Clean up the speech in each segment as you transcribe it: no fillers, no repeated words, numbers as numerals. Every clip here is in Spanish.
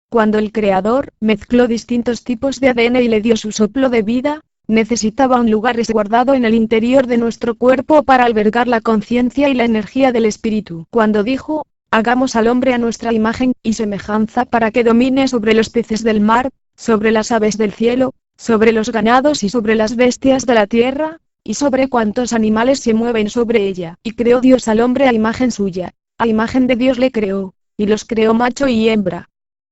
Cuando el Creador mezcló distintos tipos de ADN y le dio su soplo de vida, necesitaba un lugar resguardado en el interior de nuestro cuerpo para albergar la conciencia y la energía del espíritu. Cuando dijo, hagamos al hombre a nuestra imagen y semejanza para que domine sobre los peces del mar, sobre las aves del cielo, sobre los ganados y sobre las bestias de la tierra, y sobre cuantos animales se mueven sobre ella. Y creó Dios al hombre a imagen suya, a imagen de Dios le creó, y los creó macho y hembra.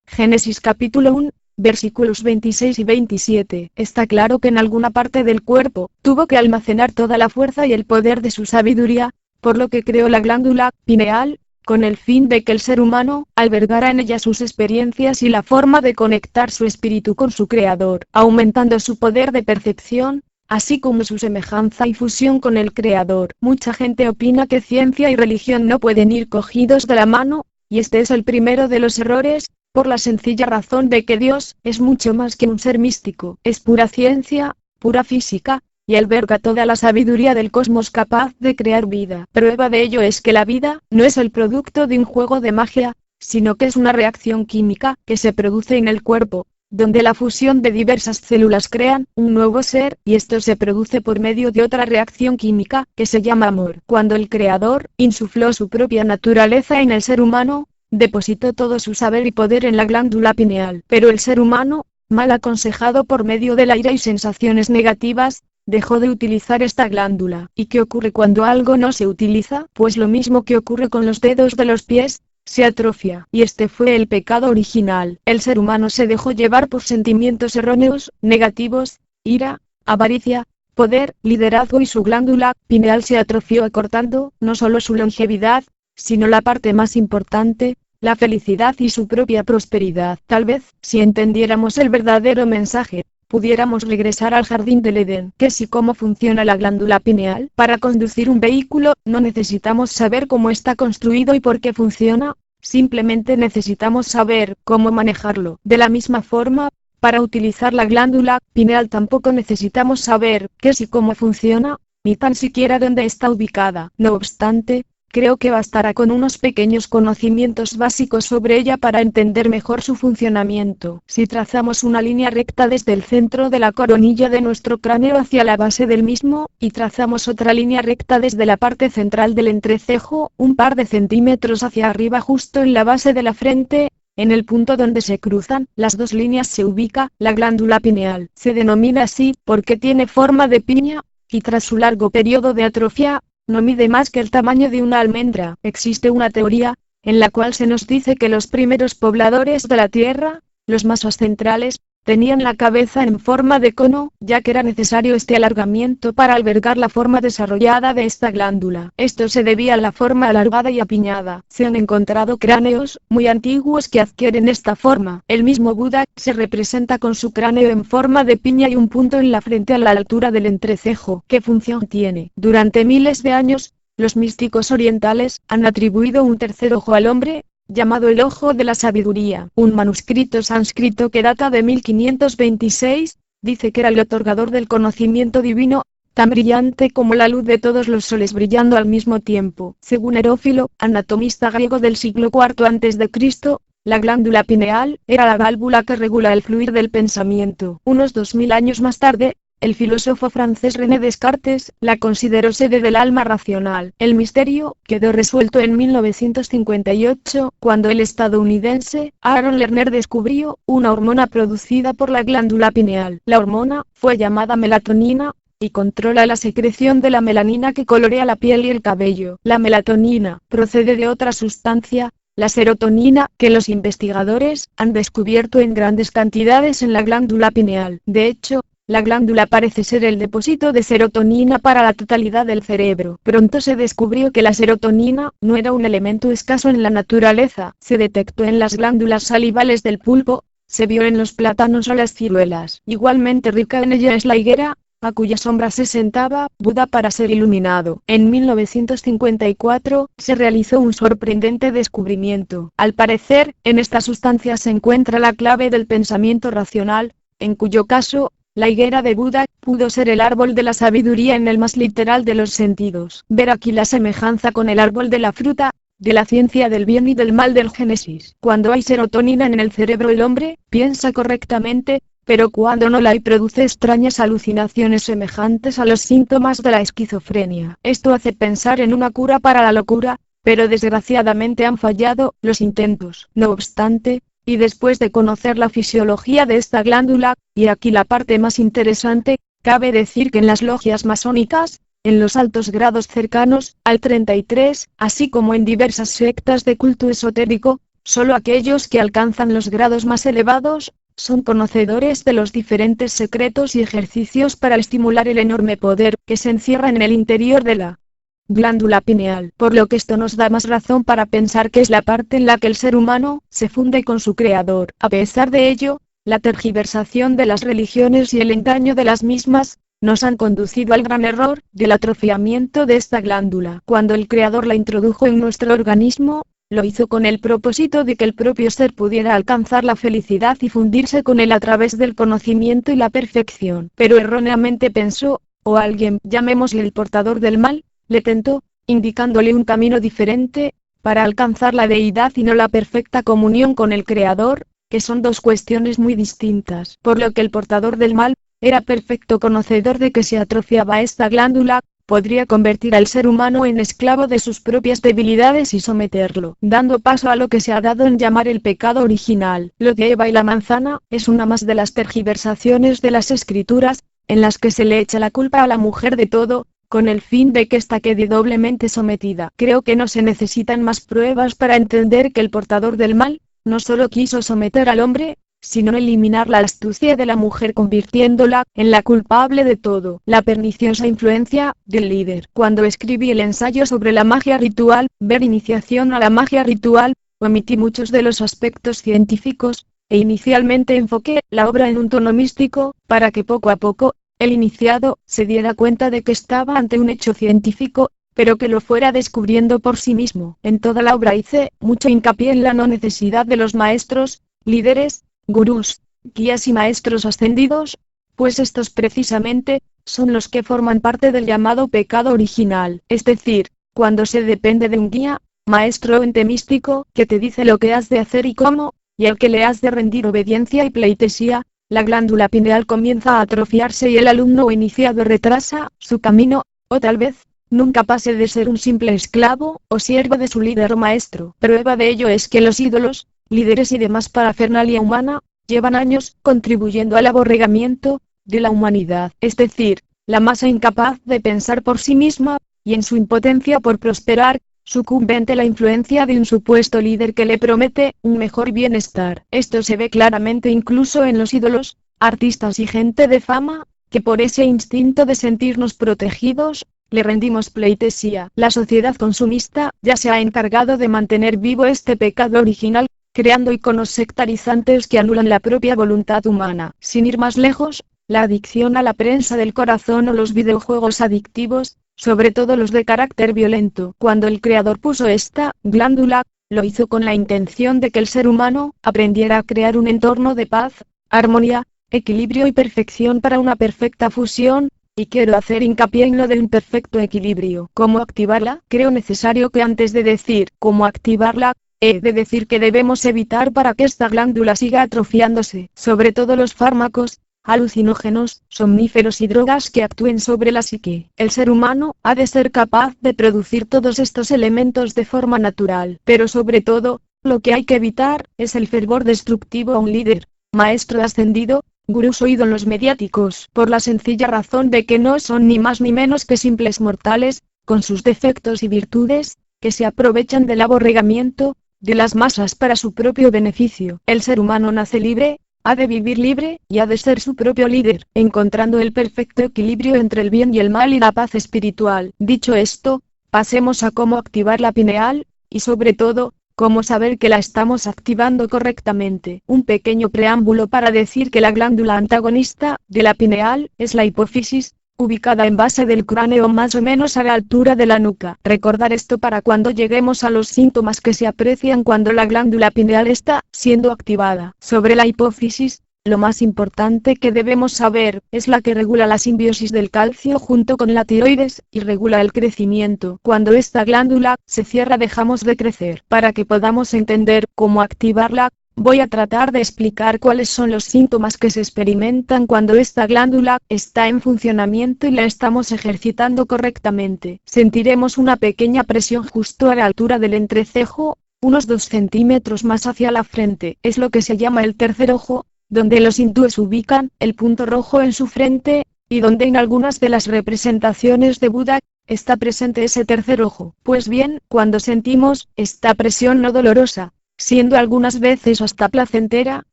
Génesis capítulo 1, versículos 26 y 27. Está claro que en alguna parte del cuerpo, tuvo que almacenar toda la fuerza y el poder de su sabiduría, por lo que creó la glándula pineal, con el fin de que el ser humano albergara en ella sus experiencias y la forma de conectar su espíritu con su creador, aumentando su poder de percepción, así como su semejanza y fusión con el creador. Mucha gente opina que ciencia y religión no pueden ir cogidos de la mano, y este es el primero de los errores, por la sencilla razón de que Dios es mucho más que un ser místico, es pura ciencia, pura física, y alberga toda la sabiduría del cosmos capaz de crear vida. Prueba de ello es que la vida no es el producto de un juego de magia, sino que es una reacción química que se produce en el cuerpo, donde la fusión de diversas células crean un nuevo ser, y esto se produce por medio de otra reacción química, que se llama amor. Cuando el Creador insufló su propia naturaleza en el ser humano, depositó todo su saber y poder en la glándula pineal. Pero el ser humano, mal aconsejado por medio de la ira y sensaciones negativas, dejó de utilizar esta glándula. ¿Y qué ocurre cuando algo no se utiliza? Pues lo mismo que ocurre con los dedos de los pies, se atrofia. Y este fue el pecado original. El ser humano se dejó llevar por sentimientos erróneos, negativos, ira, avaricia, poder, liderazgo, y su glándula pineal se atrofió, acortando no solo su longevidad, sino la parte más importante, la felicidad y su propia prosperidad. Tal vez, si entendiéramos el verdadero mensaje, pudiéramos regresar al jardín del Edén. ¿Qué y cómo funciona la glándula pineal? Para conducir un vehículo, no necesitamos saber cómo está construido y por qué funciona, simplemente necesitamos saber cómo manejarlo. De la misma forma, para utilizar la glándula pineal tampoco necesitamos saber qué y cómo funciona, ni tan siquiera dónde está ubicada. No obstante, creo que bastará con unos pequeños conocimientos básicos sobre ella para entender mejor su funcionamiento. Si trazamos una línea recta desde el centro de la coronilla de nuestro cráneo hacia la base del mismo, y trazamos otra línea recta desde la parte central del entrecejo, un par de centímetros hacia arriba justo en la base de la frente, en el punto donde se cruzan las dos líneas se ubica la glándula pineal. Se denomina así porque tiene forma de piña, y tras su largo periodo de atrofia, no mide más que el tamaño de una almendra. Existe una teoría, en la cual se nos dice que los primeros pobladores de la Tierra, los más centrales, tenían la cabeza en forma de cono, ya que era necesario este alargamiento para albergar la forma desarrollada de esta glándula. Esto se debía a la forma alargada y apiñada. Se han encontrado cráneos muy antiguos que adquieren esta forma. El mismo Buda se representa con su cráneo en forma de piña y un punto en la frente a la altura del entrecejo. ¿Qué función tiene? Durante miles de años, los místicos orientales han atribuido un tercer ojo al hombre, llamado el ojo de la sabiduría. Un manuscrito sánscrito que data de 1526, dice que era el otorgador del conocimiento divino, tan brillante como la luz de todos los soles brillando al mismo tiempo. Según Herófilo, anatomista griego del siglo IV a.C., la glándula pineal era la válvula que regula el fluir del pensamiento. Unos 2000 años más tarde, el filósofo francés René Descartes la consideró sede del alma racional. El misterio quedó resuelto en 1958, cuando el estadounidense Aaron Lerner descubrió una hormona producida por la glándula pineal. La hormona fue llamada melatonina, y controla la secreción de la melanina que colorea la piel y el cabello. La melatonina procede de otra sustancia, la serotonina, que los investigadores han descubierto en grandes cantidades en la glándula pineal. De hecho, la glándula parece ser el depósito de serotonina para la totalidad del cerebro. Pronto se descubrió que la serotonina no era un elemento escaso en la naturaleza. Se detectó en las glándulas salivales del pulpo, se vio en los plátanos o las ciruelas. Igualmente rica en ella es la higuera, a cuya sombra se sentaba Buda para ser iluminado. En 1954, se realizó un sorprendente descubrimiento. Al parecer, en esta sustancia se encuentra la clave del pensamiento racional, en cuyo caso, la higuera de Buda pudo ser el árbol de la sabiduría en el más literal de los sentidos. Ver aquí la semejanza con el árbol de la fruta, de la ciencia del bien y del mal del Génesis. Cuando hay serotonina en el cerebro el hombre piensa correctamente, pero cuando no la hay produce extrañas alucinaciones semejantes a los síntomas de la esquizofrenia. Esto hace pensar en una cura para la locura, pero desgraciadamente han fallado los intentos. No obstante, y después de conocer la fisiología de esta glándula, y aquí la parte más interesante, cabe decir que en las logias masónicas, en los altos grados cercanos al 33, así como en diversas sectas de culto esotérico, solo aquellos que alcanzan los grados más elevados, son conocedores de los diferentes secretos y ejercicios para estimular el enorme poder que se encierra en el interior de la glándula pineal. Por lo que esto nos da más razón para pensar que es la parte en la que el ser humano se funde con su creador. A pesar de ello, la tergiversación de las religiones y el engaño de las mismas, nos han conducido al gran error del atrofiamiento de esta glándula. Cuando el creador la introdujo en nuestro organismo, lo hizo con el propósito de que el propio ser pudiera alcanzar la felicidad y fundirse con él a través del conocimiento y la perfección. Pero erróneamente pensó, o alguien, llamémosle el portador del mal, le tentó, indicándole un camino diferente, para alcanzar la deidad y no la perfecta comunión con el Creador, que son dos cuestiones muy distintas. Por lo que el portador del mal, era perfecto conocedor de que si atrofiaba esta glándula, podría convertir al ser humano en esclavo de sus propias debilidades y someterlo, dando paso a lo que se ha dado en llamar el pecado original. Lo de Eva y la manzana, es una más de las tergiversaciones de las escrituras, en las que se le echa la culpa a la mujer de todo, con el fin de que ésta quede doblemente sometida. Creo que no se necesitan más pruebas para entender que el portador del mal, no solo quiso someter al hombre, sino eliminar la astucia de la mujer convirtiéndola en la culpable de todo. La perniciosa influencia del líder. Cuando escribí el ensayo sobre la magia ritual, ver iniciación a la magia ritual, omití muchos de los aspectos científicos, e inicialmente enfoqué la obra en un tono místico, para que poco a poco, el iniciado se diera cuenta de que estaba ante un hecho científico, pero que lo fuera descubriendo por sí mismo. En toda la obra hice mucho hincapié en la no necesidad de los maestros, líderes, gurús, guías y maestros ascendidos, pues estos precisamente, son los que forman parte del llamado pecado original. Es decir, cuando se depende de un guía, maestro o ente místico, que te dice lo que has de hacer y cómo, y al que le has de rendir obediencia y pleitesía, la glándula pineal comienza a atrofiarse y el alumno o iniciado retrasa su camino, o tal vez, nunca pase de ser un simple esclavo, o siervo de su líder o maestro. Prueba de ello es que los ídolos, líderes y demás parafernalia humana, llevan años contribuyendo al aborregamiento de la humanidad. Es decir, la masa incapaz de pensar por sí misma, y en su impotencia por prosperar, sucumbe ante la influencia de un supuesto líder que le promete un mejor bienestar. Esto se ve claramente incluso en los ídolos, artistas y gente de fama, que por ese instinto de sentirnos protegidos, le rendimos pleitesía. La sociedad consumista ya se ha encargado de mantener vivo este pecado original, creando iconos sectarizantes que anulan la propia voluntad humana. Sin ir más lejos, la adicción a la prensa del corazón o los videojuegos adictivos, sobre todo los de carácter violento. Cuando el creador puso esta glándula, lo hizo con la intención de que el ser humano aprendiera a crear un entorno de paz, armonía, equilibrio y perfección para una perfecta fusión, y quiero hacer hincapié en lo del imperfecto equilibrio. ¿Cómo activarla? Creo necesario que antes de decir cómo activarla, he de decir que debemos evitar para que esta glándula siga atrofiándose, sobre todo los fármacos, alucinógenos, somníferos y drogas que actúen sobre la psique. El ser humano ha de ser capaz de producir todos estos elementos de forma natural, pero sobre todo, lo que hay que evitar es el fervor destructivo a un líder, maestro ascendido, gurús o ídolos mediáticos, por la sencilla razón de que no son ni más ni menos que simples mortales, con sus defectos y virtudes, que se aprovechan del aborregamiento de las masas para su propio beneficio. El ser humano nace libre, ha de vivir libre, y ha de ser su propio líder, encontrando el perfecto equilibrio entre el bien y el mal y la paz espiritual. Dicho esto, pasemos a cómo activar la pineal, y sobre todo, cómo saber que la estamos activando correctamente. Un pequeño preámbulo para decir que la glándula antagonista de la pineal es la hipófisis, ubicada en base del cráneo más o menos a la altura de la nuca. Recordar esto para cuando lleguemos a los síntomas que se aprecian cuando la glándula pineal está siendo activada. Sobre la hipófisis, lo más importante que debemos saber, es la que regula la simbiosis del calcio junto con la tiroides, y regula el crecimiento. Cuando esta glándula se cierra dejamos de crecer. Para que podamos entender cómo activarla, voy a tratar de explicar cuáles son los síntomas que se experimentan cuando esta glándula está en funcionamiento y la estamos ejercitando correctamente. Sentiremos una pequeña presión justo a la altura del entrecejo, unos 2 centímetros más hacia la frente. Es lo que se llama el tercer ojo, donde los hindúes ubican el punto rojo en su frente, y donde en algunas de las representaciones de Buda está presente ese tercer ojo. Pues bien, cuando sentimos esta presión no dolorosa, siendo algunas veces hasta placentera,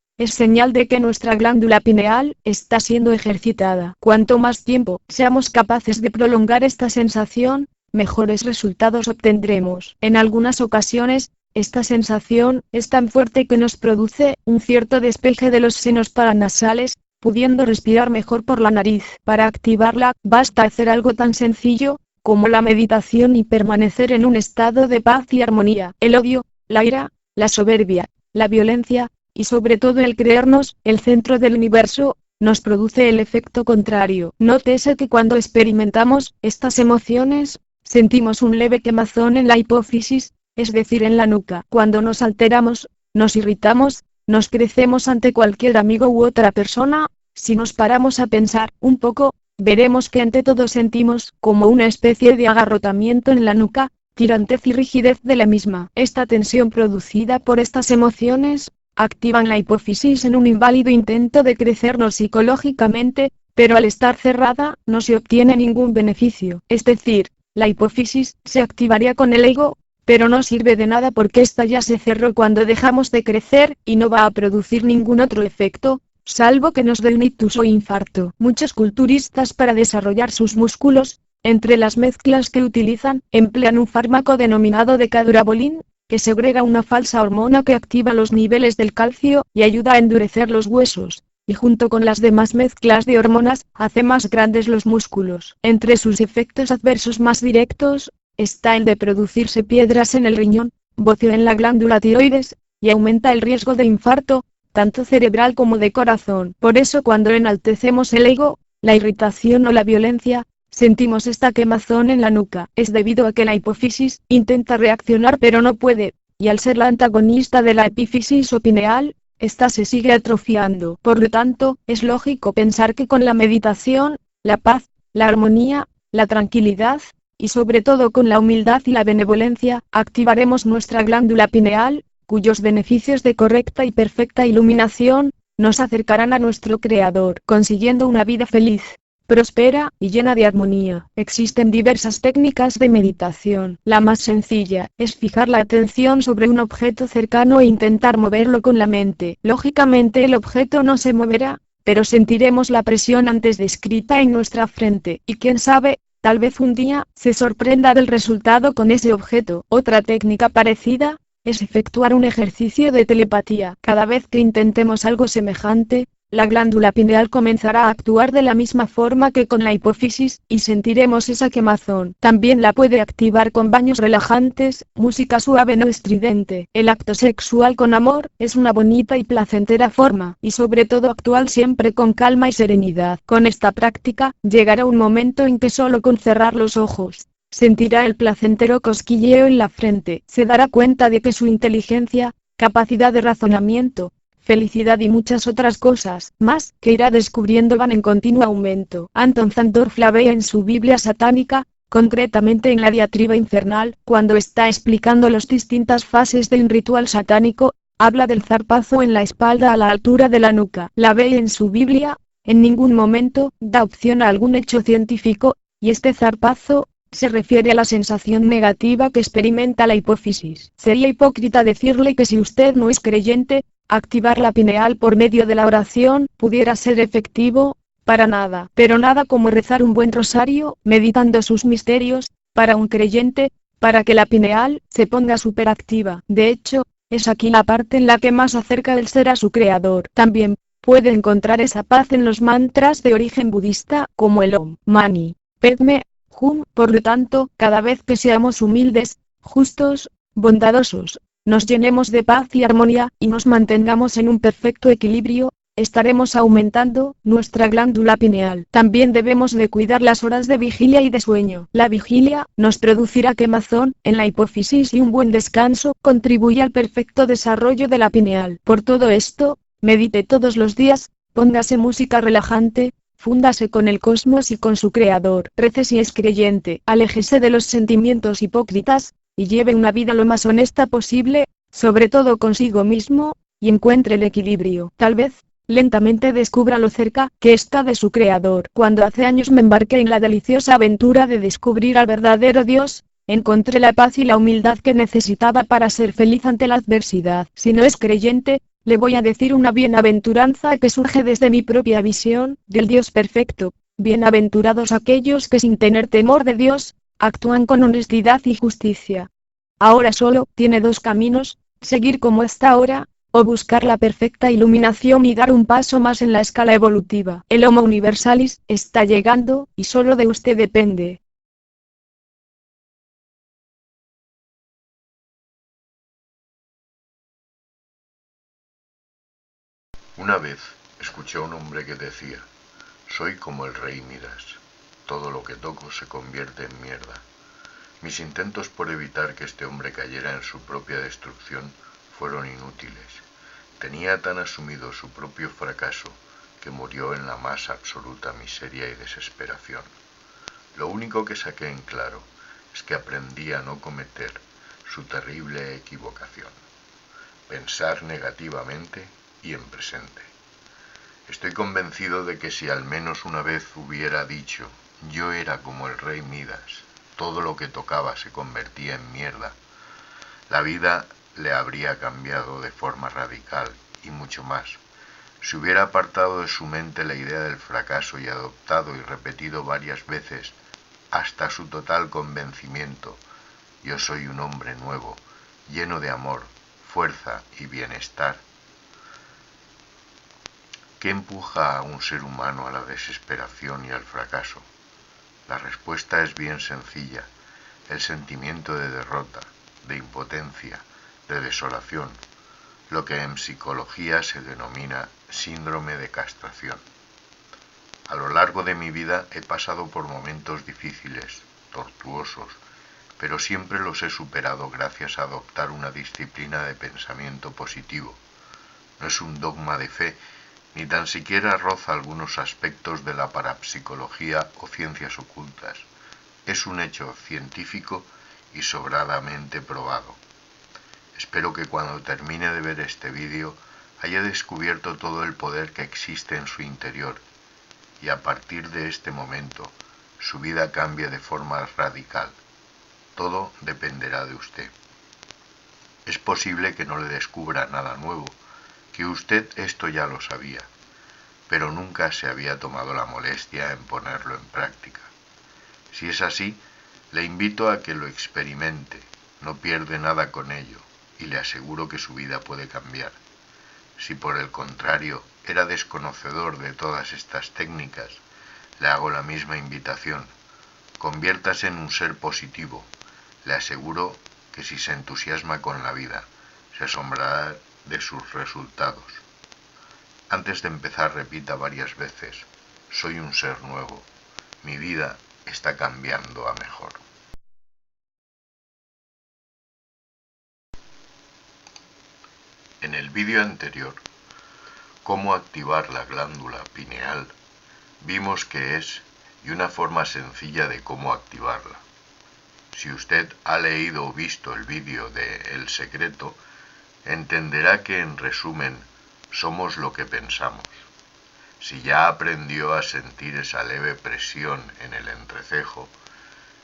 es señal de que nuestra glándula pineal está siendo ejercitada. Cuanto más tiempo seamos capaces de prolongar esta sensación, mejores resultados obtendremos. En algunas ocasiones, esta sensación es tan fuerte que nos produce un cierto despeje de los senos paranasales, pudiendo respirar mejor por la nariz. Para activarla, basta hacer algo tan sencillo como la meditación y permanecer en un estado de paz y armonía. El odio, la ira, la soberbia, la violencia, y sobre todo el creernos el centro del universo, nos produce el efecto contrario. Nótese que cuando experimentamos estas emociones, sentimos un leve quemazón en la hipófisis, es decir, en la nuca. Cuando nos alteramos, nos irritamos, nos crecemos ante cualquier amigo u otra persona, si nos paramos a pensar un poco, veremos que ante todo sentimos como una especie de agarrotamiento en la nuca, tirantez y rigidez de la misma. Esta tensión producida por estas emociones, activan la hipófisis en un inválido intento de crecernos psicológicamente, pero al estar cerrada, no se obtiene ningún beneficio. Es decir, la hipófisis se activaría con el ego, pero no sirve de nada porque esta ya se cerró cuando dejamos de crecer, y no va a producir ningún otro efecto, salvo que nos dé un ictus o infarto. Muchos culturistas para desarrollar sus músculos, entre las mezclas que utilizan, emplean un fármaco denominado decadurabolín, que segrega una falsa hormona que activa los niveles del calcio y ayuda a endurecer los huesos, y junto con las demás mezclas de hormonas, hace más grandes los músculos. Entre sus efectos adversos más directos, está el de producirse piedras en el riñón, bocio en la glándula tiroides, y aumenta el riesgo de infarto, tanto cerebral como de corazón. Por eso cuando enaltecemos el ego, la irritación o la violencia, sentimos esta quemazón en la nuca. Es debido a que la hipófisis intenta reaccionar pero no puede, y al ser la antagonista de la epífisis o pineal, esta se sigue atrofiando. Por lo tanto, es lógico pensar que con la meditación, la paz, la armonía, la tranquilidad, y sobre todo con la humildad y la benevolencia, activaremos nuestra glándula pineal, cuyos beneficios de correcta y perfecta iluminación, nos acercarán a nuestro Creador, consiguiendo una vida feliz, próspera y llena de armonía. Existen diversas técnicas de meditación. La más sencilla es fijar la atención sobre un objeto cercano e intentar moverlo con la mente. Lógicamente el objeto no se moverá, pero sentiremos la presión antes descrita en nuestra frente, y quién sabe, tal vez un día se sorprenda del resultado con ese objeto. Otra técnica parecida es efectuar un ejercicio de telepatía. Cada vez que intentemos algo semejante, la glándula pineal comenzará a actuar de la misma forma que con la hipófisis, y sentiremos esa quemazón. También la puede activar con baños relajantes, música suave no estridente. El acto sexual con amor es una bonita y placentera forma, y sobre todo actuar siempre con calma y serenidad. Con esta práctica, llegará un momento en que solo con cerrar los ojos, sentirá el placentero cosquilleo en la frente. Se dará cuenta de que su inteligencia, capacidad de razonamiento, felicidad y muchas otras cosas más que irá descubriendo van en continuo aumento. Anton Zandorf la ve en su Biblia satánica, concretamente en la diatriba infernal, cuando está explicando las distintas fases de un ritual satánico, habla del zarpazo en la espalda a la altura de la nuca. La ve en su Biblia, en ningún momento da opción a algún hecho científico, y este zarpazo se refiere a la sensación negativa que experimenta la hipófisis. Sería hipócrita decirle que si usted no es creyente, activar la pineal por medio de la oración pudiera ser efectivo, para nada. Pero nada como rezar un buen rosario, meditando sus misterios, para un creyente, para que la pineal se ponga superactiva. De hecho, es aquí la parte en la que más acerca del ser a su creador. También puede encontrar esa paz en los mantras de origen budista, como el Om Mani Padme Hum. Por lo tanto, cada vez que seamos humildes, justos, bondadosos, nos llenemos de paz y armonía, y nos mantengamos en un perfecto equilibrio, estaremos aumentando nuestra glándula pineal. También debemos de cuidar las horas de vigilia y de sueño. La vigilia nos producirá quemazón en la hipófisis y un buen descanso contribuye al perfecto desarrollo de la pineal. Por todo esto, medite todos los días, póngase música relajante, fúndase con el cosmos y con su creador. Rece si es creyente, aléjese de los sentimientos hipócritas, y lleve una vida lo más honesta posible, sobre todo consigo mismo, y encuentre el equilibrio. Tal vez, lentamente descubra lo cerca que está de su creador. Cuando hace años me embarqué en la deliciosa aventura de descubrir al verdadero Dios, encontré la paz y la humildad que necesitaba para ser feliz ante la adversidad. Si no es creyente, le voy a decir una bienaventuranza que surge desde mi propia visión del Dios perfecto. Bienaventurados aquellos que sin tener temor de Dios, actúan con honestidad y justicia. Ahora solo tiene dos caminos, seguir como está ahora, o buscar la perfecta iluminación y dar un paso más en la escala evolutiva. El Homo Universalis está llegando, y solo de usted depende. Una vez escuché a un hombre que decía: soy como el rey Midas, todo lo que toco se convierte en mierda. Mis intentos por evitar que este hombre cayera en su propia destrucción fueron inútiles. Tenía tan asumido su propio fracaso que murió en la más absoluta miseria y desesperación. Lo único que saqué en claro es que aprendí a no cometer su terrible equivocación: pensar negativamente y en presente. Estoy convencido de que si al menos una vez hubiera dicho: yo era como el rey Midas, todo lo que tocaba se convertía en mierda, la vida le habría cambiado de forma radical y mucho más. Si hubiera apartado de su mente la idea del fracaso y adoptado y repetido varias veces, hasta su total convencimiento: yo soy un hombre nuevo, lleno de amor, fuerza y bienestar. ¿Qué empuja a un ser humano a la desesperación y al fracaso? La respuesta es bien sencilla: el sentimiento de derrota, de impotencia, de desolación, lo que en psicología se denomina síndrome de castración. A lo largo de mi vida he pasado por momentos difíciles, tortuosos, pero siempre los he superado gracias a adoptar una disciplina de pensamiento positivo. No es un dogma de fe, ni tan siquiera roza algunos aspectos de la parapsicología o ciencias ocultas. Es un hecho científico y sobradamente probado. Espero que cuando termine de ver este vídeo haya descubierto todo el poder que existe en su interior, y a partir de este momento su vida cambie de forma radical. Todo dependerá de usted. Es posible que no le descubra nada nuevo, que usted esto ya lo sabía, pero nunca se había tomado la molestia en ponerlo en práctica. Si es así, le invito a que lo experimente, no pierde nada con ello, y le aseguro que su vida puede cambiar. Si por el contrario era desconocedor de todas estas técnicas, le hago la misma invitación: conviértase en un ser positivo. Le aseguro que si se entusiasma con la vida, se asombrará de sus resultados. Antes de empezar, repita varias veces: soy un ser nuevo, mi vida está cambiando a mejor. En el vídeo anterior, cómo activar la glándula pineal, vimos qué es y una forma sencilla de cómo activarla. Si usted ha leído o visto el vídeo de El Secreto, entenderá que, en resumen, somos lo que pensamos. Si ya aprendió a sentir esa leve presión en el entrecejo,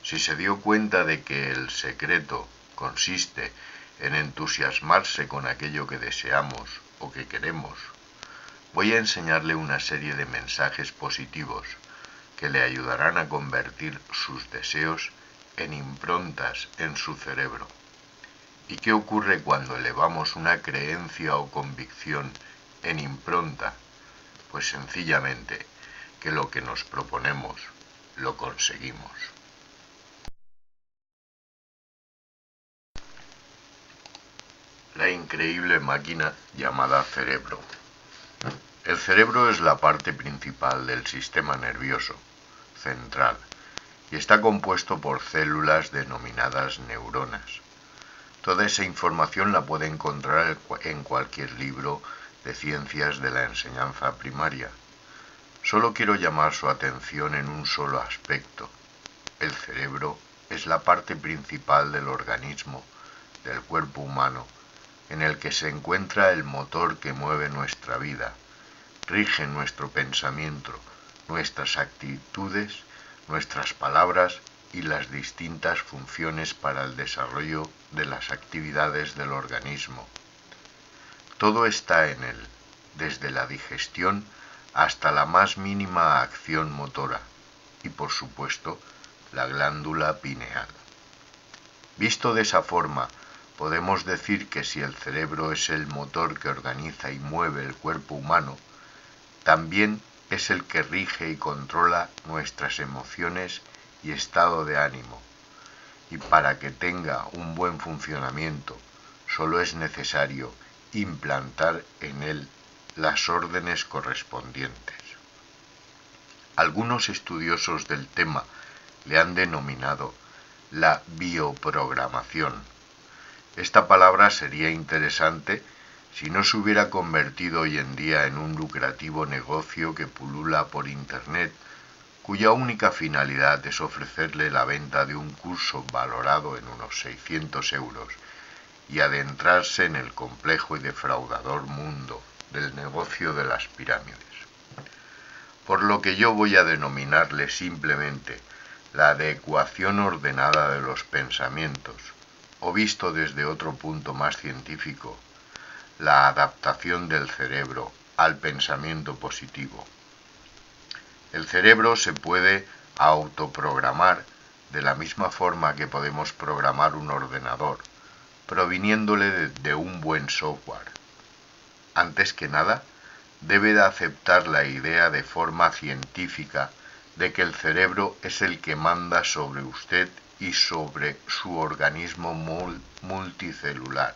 si se dio cuenta de que el secreto consiste en entusiasmarse con aquello que deseamos o que queremos, voy a enseñarle una serie de mensajes positivos que le ayudarán a convertir sus deseos en improntas en su cerebro. ¿Y qué ocurre cuando elevamos una creencia o convicción en impronta? Pues sencillamente que lo que nos proponemos lo conseguimos. La increíble máquina llamada cerebro. El cerebro es la parte principal del sistema nervioso central y está compuesto por células denominadas neuronas. Toda esa información la puede encontrar en cualquier libro de ciencias de la enseñanza primaria. Solo quiero llamar su atención en un solo aspecto. El cerebro es la parte principal del organismo, del cuerpo humano, en el que se encuentra el motor que mueve nuestra vida, rige nuestro pensamiento, nuestras actitudes, nuestras palabras y las distintas funciones para el desarrollo de las actividades del organismo. Todo está en él, desde la digestión hasta la más mínima acción motora y, por supuesto, la glándula pineal. Visto de esa forma, podemos decir que si el cerebro es el motor que organiza y mueve el cuerpo humano, también es el que rige y controla nuestras emociones y estado de ánimo. Y para que tenga un buen funcionamiento, solo es necesario implantar en él las órdenes correspondientes. Algunos estudiosos del tema le han denominado la bioprogramación. Esta palabra sería interesante si no se hubiera convertido hoy en día en un lucrativo negocio que pulula por Internet, cuya única finalidad es ofrecerle la venta de un curso valorado en unos 600 euros y adentrarse en el complejo y defraudador mundo del negocio de las pirámides. Por lo que yo voy a denominarle simplemente la adecuación ordenada de los pensamientos, o visto desde otro punto más científico, la adaptación del cerebro al pensamiento positivo. El cerebro se puede autoprogramar de la misma forma que podemos programar un ordenador, proviniéndole de un buen software. Antes que nada, debe de aceptar la idea de forma científica de que el cerebro es el que manda sobre usted y sobre su organismo multicelular.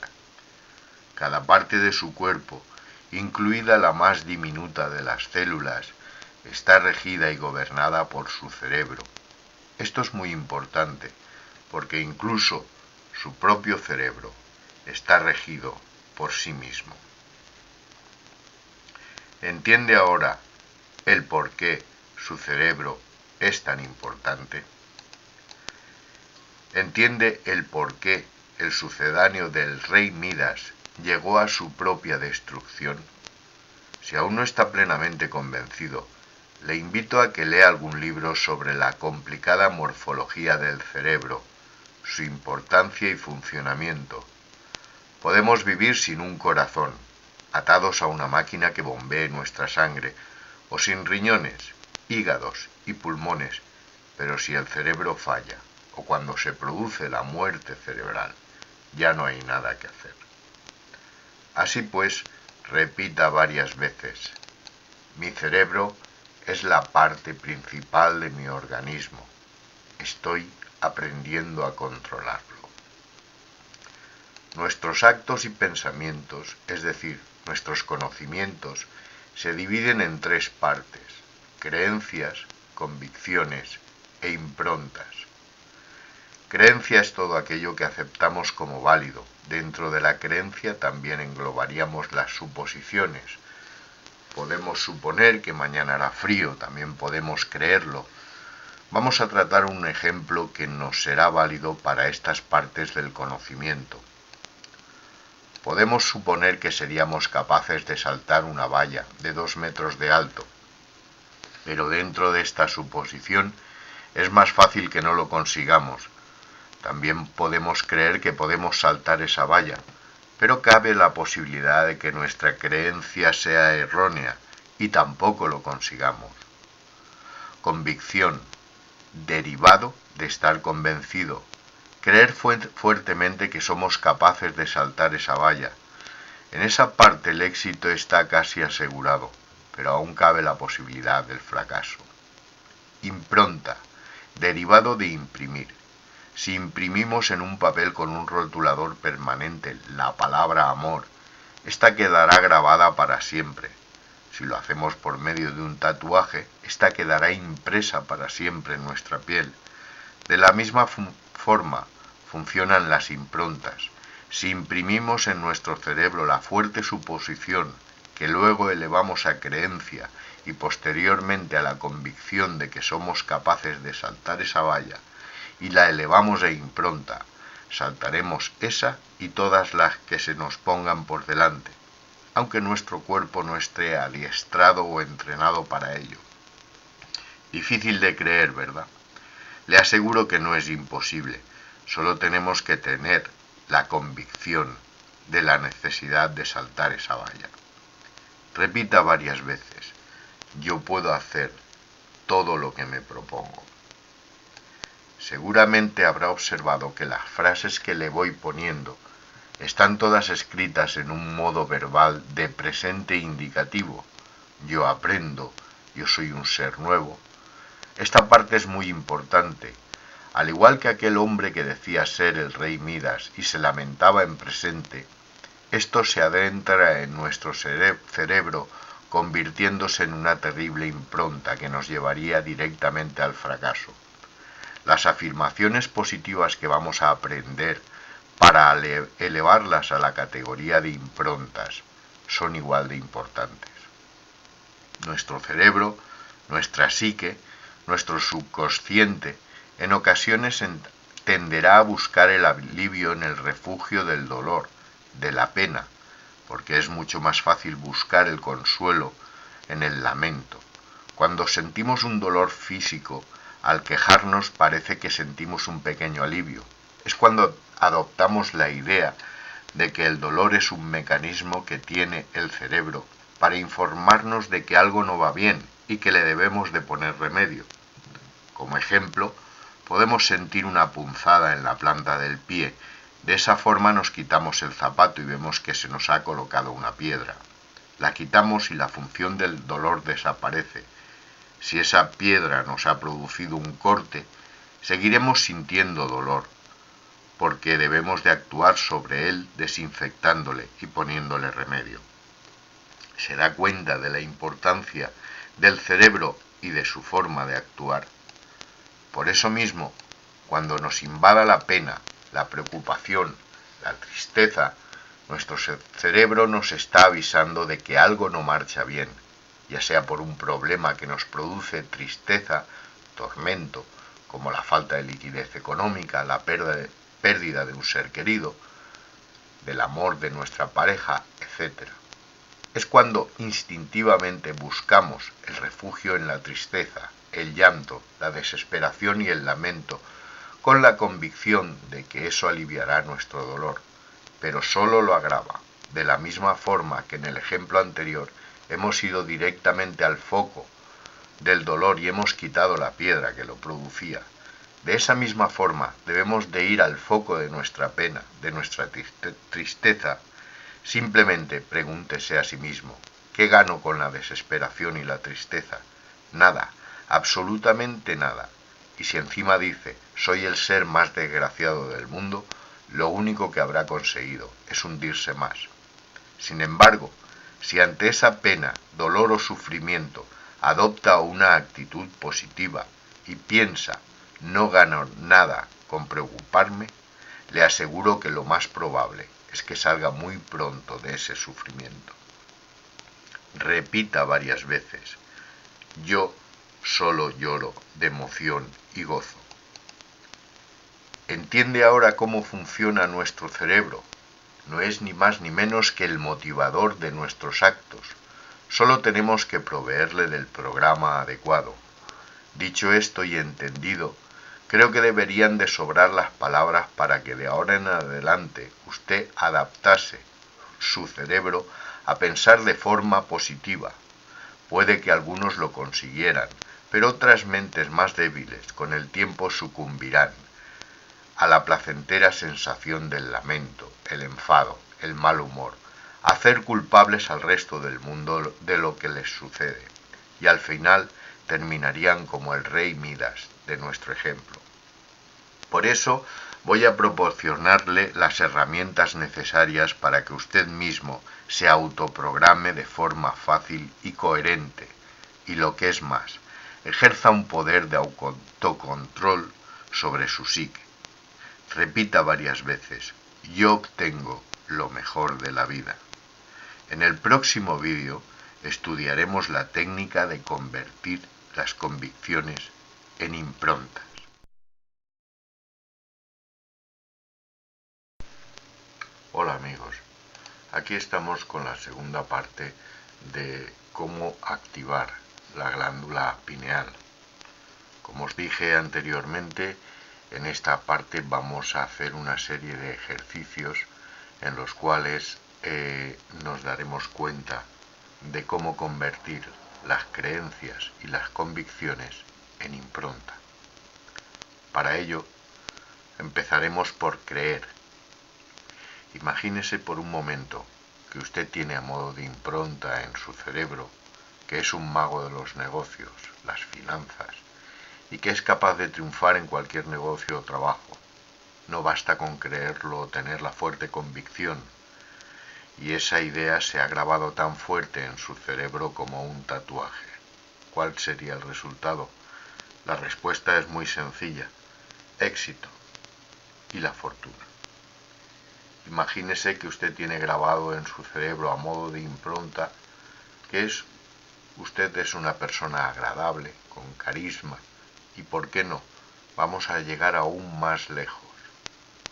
Cada parte de su cuerpo, incluida la más diminuta de las células, está regida y gobernada por su cerebro. Esto es muy importante, porque incluso su propio cerebro está regido por sí mismo. ¿Entiende ahora el por qué su cerebro es tan importante? ¿Entiende el por qué el sucedáneo del rey Midas llegó a su propia destrucción? Si aún no está plenamente convencido, le invito a que lea algún libro sobre la complicada morfología del cerebro, su importancia y funcionamiento. Podemos vivir sin un corazón, atados a una máquina que bombee nuestra sangre, o sin riñones, hígados y pulmones, pero si el cerebro falla, o cuando se produce la muerte cerebral, ya no hay nada que hacer. Así pues, repita varias veces: mi cerebro es la parte principal de mi organismo. Estoy aprendiendo a controlarlo. Nuestros actos y pensamientos, es decir, nuestros conocimientos, se dividen en tres partes: creencias, convicciones e improntas. Creencia es todo aquello que aceptamos como válido. Dentro de la creencia también englobaríamos las suposiciones. Podemos suponer que mañana hará frío, también podemos creerlo. Vamos a tratar un ejemplo que nos será válido para estas partes del conocimiento. Podemos suponer que seríamos capaces de saltar una valla de 2 metros de alto, pero dentro de esta suposición es más fácil que no lo consigamos. También podemos creer que podemos saltar esa valla, pero cabe la posibilidad de que nuestra creencia sea errónea y tampoco lo consigamos. Convicción, derivado de estar convencido. Creer fuertemente que somos capaces de saltar esa valla. En esa parte el éxito está casi asegurado, pero aún cabe la posibilidad del fracaso. Impronta, derivado de imprimir. Si imprimimos en un papel con un rotulador permanente la palabra amor, esta quedará grabada para siempre. Si lo hacemos por medio de un tatuaje, esta quedará impresa para siempre en nuestra piel. De la misma forma funcionan las improntas. Si imprimimos en nuestro cerebro la fuerte suposición, que luego elevamos a creencia y posteriormente a la convicción de que somos capaces de saltar esa valla, y la elevamos a impronta, saltaremos esa y todas las que se nos pongan por delante, aunque nuestro cuerpo no esté adiestrado o entrenado para ello. Difícil de creer, ¿verdad? Le aseguro que no es imposible, solo tenemos que tener la convicción de la necesidad de saltar esa valla. Repita varias veces: yo puedo hacer todo lo que me propongo. Seguramente habrá observado que las frases que le voy poniendo están todas escritas en un modo verbal de presente indicativo. Yo aprendo, yo soy un ser nuevo. Esta parte es muy importante. Al igual que aquel hombre que decía ser el rey Midas y se lamentaba en presente, esto se adentra en nuestro cerebro, convirtiéndose en una terrible impronta que nos llevaría directamente al fracaso. Las afirmaciones positivas que vamos a aprender para elevarlas a la categoría de improntas son igual de importantes. Nuestro cerebro, nuestra psique, nuestro subconsciente, en ocasiones tenderá a buscar el alivio en el refugio del dolor, de la pena, porque es mucho más fácil buscar el consuelo en el lamento. Cuando sentimos un dolor físico, al quejarnos parece que sentimos un pequeño alivio. Es cuando adoptamos la idea de que el dolor es un mecanismo que tiene el cerebro para informarnos de que algo no va bien y que le debemos de poner remedio. Como ejemplo, podemos sentir una punzada en la planta del pie. De esa forma nos quitamos el zapato y vemos que se nos ha colocado una piedra. La quitamos y la función del dolor desaparece. Si esa piedra nos ha producido un corte, seguiremos sintiendo dolor, porque debemos de actuar sobre él desinfectándole y poniéndole remedio. ¿Se da cuenta de la importancia del cerebro y de su forma de actuar? Por eso mismo, cuando nos invada la pena, la preocupación, la tristeza, nuestro cerebro nos está avisando de que algo no marcha bien, ya sea por un problema que nos produce tristeza, tormento, como la falta de liquidez económica, la pérdida de un ser querido, del amor de nuestra pareja, etc. Es cuando instintivamente buscamos el refugio en la tristeza, el llanto, la desesperación y el lamento, con la convicción de que eso aliviará nuestro dolor, pero solo lo agrava, de la misma forma que en el ejemplo anterior hemos ido directamente al foco del dolor y hemos quitado la piedra que lo producía. De esa misma forma debemos de ir al foco de nuestra pena, de nuestra tristeza. Simplemente pregúntese a sí mismo: ¿qué gano con la desesperación y la tristeza? Nada, absolutamente nada. Y si encima dice: soy el ser más desgraciado del mundo, lo único que habrá conseguido es hundirse más. Sin embargo, si ante esa pena, dolor o sufrimiento adopta una actitud positiva y piensa: no gano nada con preocuparme, le aseguro que lo más probable es que salga muy pronto de ese sufrimiento. Repita varias veces: yo solo lloro de emoción y gozo. ¿Entiende ahora cómo funciona nuestro cerebro? No es ni más ni menos que el motivador de nuestros actos. Solo tenemos que proveerle del programa adecuado. Dicho esto y entendido, creo que deberían de sobrar las palabras para que de ahora en adelante usted adaptase su cerebro a pensar de forma positiva. Puede que algunos lo consiguieran, pero otras mentes más débiles con el tiempo sucumbirán a la placentera sensación del lamento, el enfado, el mal humor, hacer culpables al resto del mundo de lo que les sucede, y al final terminarían como el rey Midas de nuestro ejemplo. Por eso, Voy a proporcionarle las herramientas necesarias para que usted mismo se autoprograme de forma fácil y coherente, y lo que es más, ejerza un poder de autocontrol sobre su psique. Repita varias veces: yo obtengo lo mejor de la vida. En el próximo vídeo estudiaremos la técnica de convertir las convicciones en improntas. Hola amigos, aquí estamos con la segunda parte de cómo activar la glándula pineal. Como os dije anteriormente, en esta parte vamos a hacer una serie de ejercicios en los cuales nos daremos cuenta de cómo convertir las creencias y las convicciones en impronta. Para ello, empezaremos por creer. Imagínese por un momento que usted tiene a modo de impronta en su cerebro que es un mago de los negocios, las finanzas, y que es capaz de triunfar en cualquier negocio o trabajo. No basta con creerlo o tener la fuerte convicción, y esa idea se ha grabado tan fuerte en su cerebro como un tatuaje. ¿Cuál sería el resultado? La respuesta es muy sencilla: éxito y la fortuna. Imagínese que usted tiene grabado en su cerebro a modo de impronta que usted es una persona agradable, con carisma, y por qué no, vamos a llegar aún más lejos,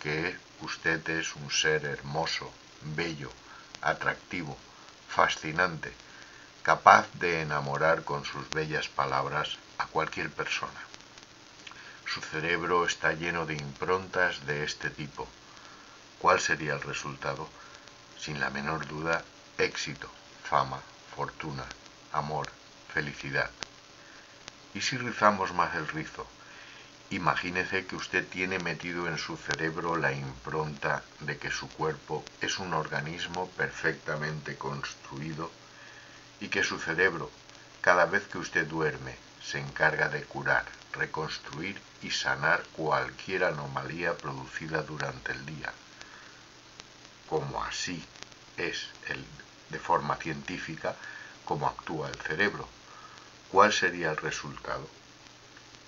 que usted es un ser hermoso, bello, atractivo, fascinante, capaz de enamorar con sus bellas palabras a cualquier persona. Su cerebro está lleno de improntas de este tipo. ¿Cuál sería el resultado? Sin la menor duda, éxito, fama, fortuna, amor, felicidad. Y si rizamos más el rizo, imagínese que usted tiene metido en su cerebro la impronta de que su cuerpo es un organismo perfectamente construido y que su cerebro, cada vez que usted duerme, se encarga de curar, reconstruir y sanar cualquier anomalía producida durante el día. Como así es de forma científica como actúa el cerebro. ¿Cuál sería el resultado?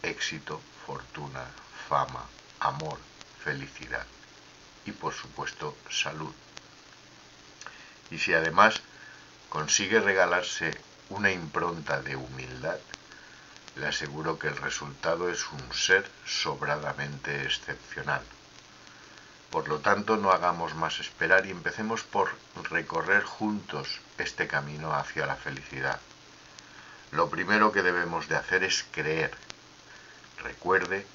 Éxito, fortuna, fama, amor, felicidad y por supuesto salud. Y si además consigue regalarse una impronta de humildad, le aseguro que el resultado es un ser sobradamente excepcional. Por lo tanto, no hagamos más esperar y empecemos por recorrer juntos este camino hacia la felicidad. Lo primero que debemos de hacer es creer. Recuerde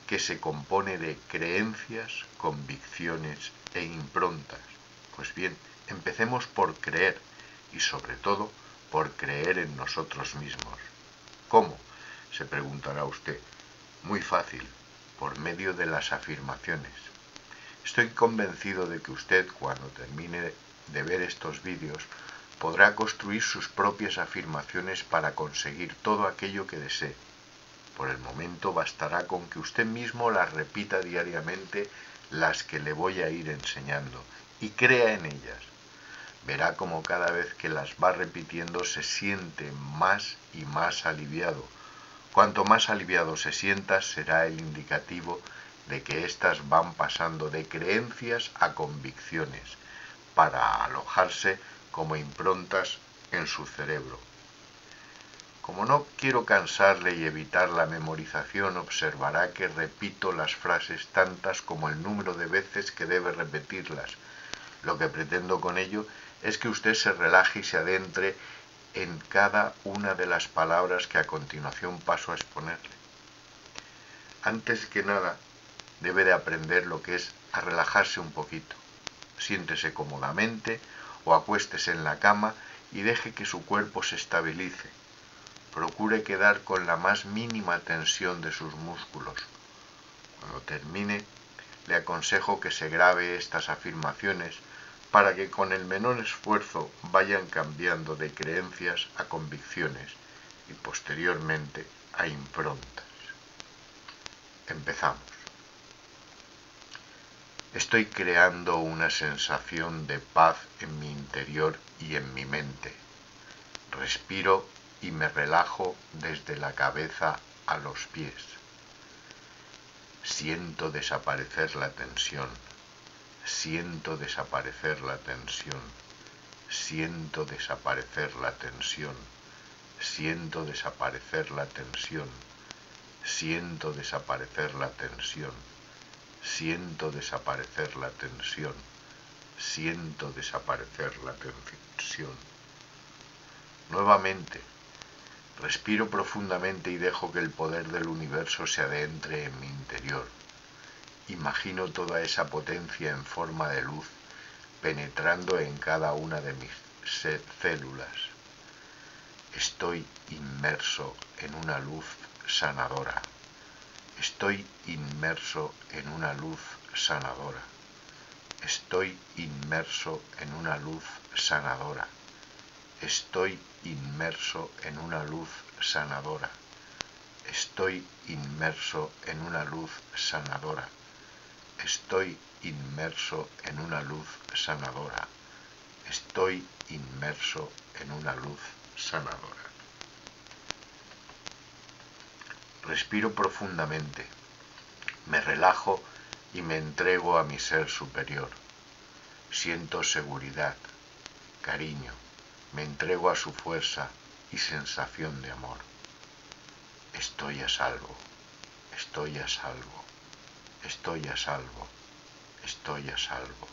que se compone de creencias, convicciones e improntas. Pues bien, empecemos por creer y sobre todo por creer en nosotros mismos. ¿Cómo?, se preguntará usted. Muy fácil, por medio de las afirmaciones. Estoy convencido de que usted, cuando termine de ver estos vídeos, podrá construir sus propias afirmaciones para conseguir todo aquello que desee. Por el momento bastará con que usted mismo las repita diariamente, las que le voy a ir enseñando, y crea en ellas. Verá como cada vez que las va repitiendo se siente más y más aliviado. Cuanto más aliviado se sienta, será el indicativo de que éstas van pasando de creencias a convicciones, para alojarse como improntas en su cerebro. Como no quiero cansarle y evitar la memorización, observará que repito las frases tantas como el número de veces que debe repetirlas. Lo que pretendo con ello es que usted se relaje y se adentre en cada una de las palabras que a continuación paso a exponerle. Antes que nada, debe de aprender lo que es a relajarse un poquito. Siéntese cómodamente o acuéstese en la cama y deje que su cuerpo se estabilice. Procure quedar con la más mínima tensión de sus músculos. Cuando termine, le aconsejo que se grabe estas afirmaciones para que con el menor esfuerzo vayan cambiando de creencias a convicciones y posteriormente a improntas. Empezamos. Estoy creando una sensación de paz en mi interior y en mi mente. Respiro y me relajo desde la cabeza a los pies. Siento desaparecer la tensión. Siento desaparecer la tensión. Siento desaparecer la tensión. Siento desaparecer la tensión. Siento desaparecer la tensión. Siento desaparecer la tensión. Siento desaparecer la tensión. Nuevamente, respiro profundamente y dejo que el poder del universo se adentre en mi interior. Imagino toda esa potencia en forma de luz penetrando en cada una de mis células. Estoy inmerso en una luz sanadora. Estoy inmerso en una luz sanadora. Estoy inmerso en una luz sanadora. Estoy inmerso en una luz sanadora. Estoy inmerso en una luz sanadora. Estoy inmerso en una luz sanadora. Estoy inmerso en una luz sanadora. Respiro profundamente, me relajo y me entrego a mi ser superior. Siento seguridad, cariño, me entrego a su fuerza y sensación de amor. Estoy a salvo, estoy a salvo, estoy a salvo, estoy a salvo,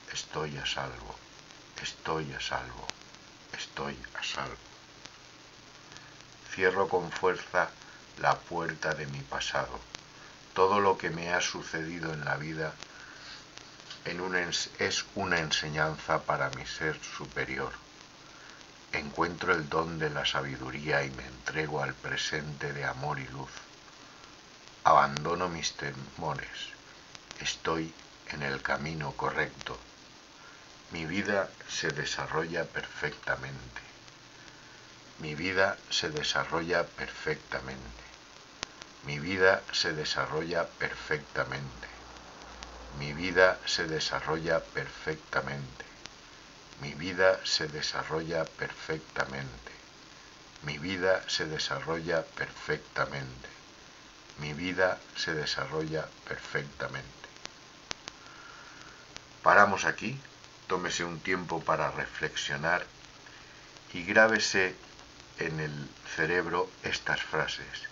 estoy a salvo, estoy a salvo, estoy a salvo. Cierro con fuerza la puerta de mi pasado. Todo lo que me ha sucedido en la vida es una enseñanza para mi ser superior. Encuentro el don de la sabiduría y me entrego al presente de amor y luz. Abandono mis temores. Estoy en el camino correcto. Mi vida se desarrolla perfectamente. Mi vida se desarrolla perfectamente. Mi vida se desarrolla perfectamente. Mi vida se desarrolla perfectamente. Mi vida se desarrolla perfectamente. Mi vida se desarrolla perfectamente. Mi vida se desarrolla perfectamente. Paramos aquí, tómese un tiempo para reflexionar y grábese en el cerebro estas frases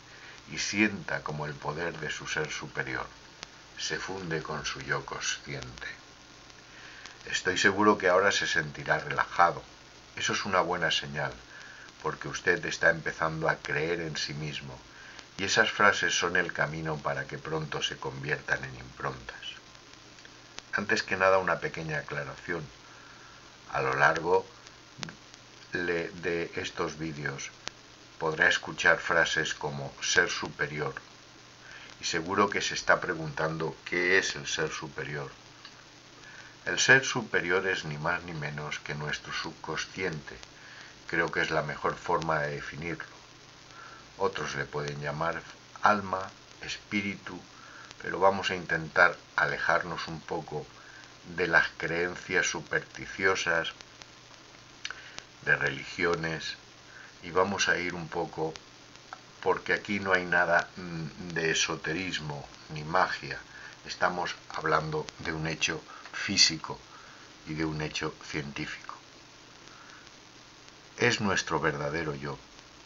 y sienta como el poder de su ser superior se funde con su yo consciente. Estoy seguro que ahora se sentirá relajado. Eso es una buena señal, porque usted está empezando a creer en sí mismo, y esas frases son el camino para que pronto se conviertan en improntas. Antes que nada, una pequeña aclaración. A lo largo de estos vídeos podrá escuchar frases como ser superior, y seguro que se está preguntando ¿qué es el ser superior? El ser superior es ni más ni menos que nuestro subconsciente. Creo que es la mejor forma de definirlo. Otros le pueden llamar alma, espíritu, pero vamos a intentar alejarnos un poco de las creencias supersticiosas, de religiones, y vamos a ir un poco, porque aquí no hay nada de esoterismo ni magia, estamos hablando de un hecho físico y de un hecho científico. Es nuestro verdadero yo,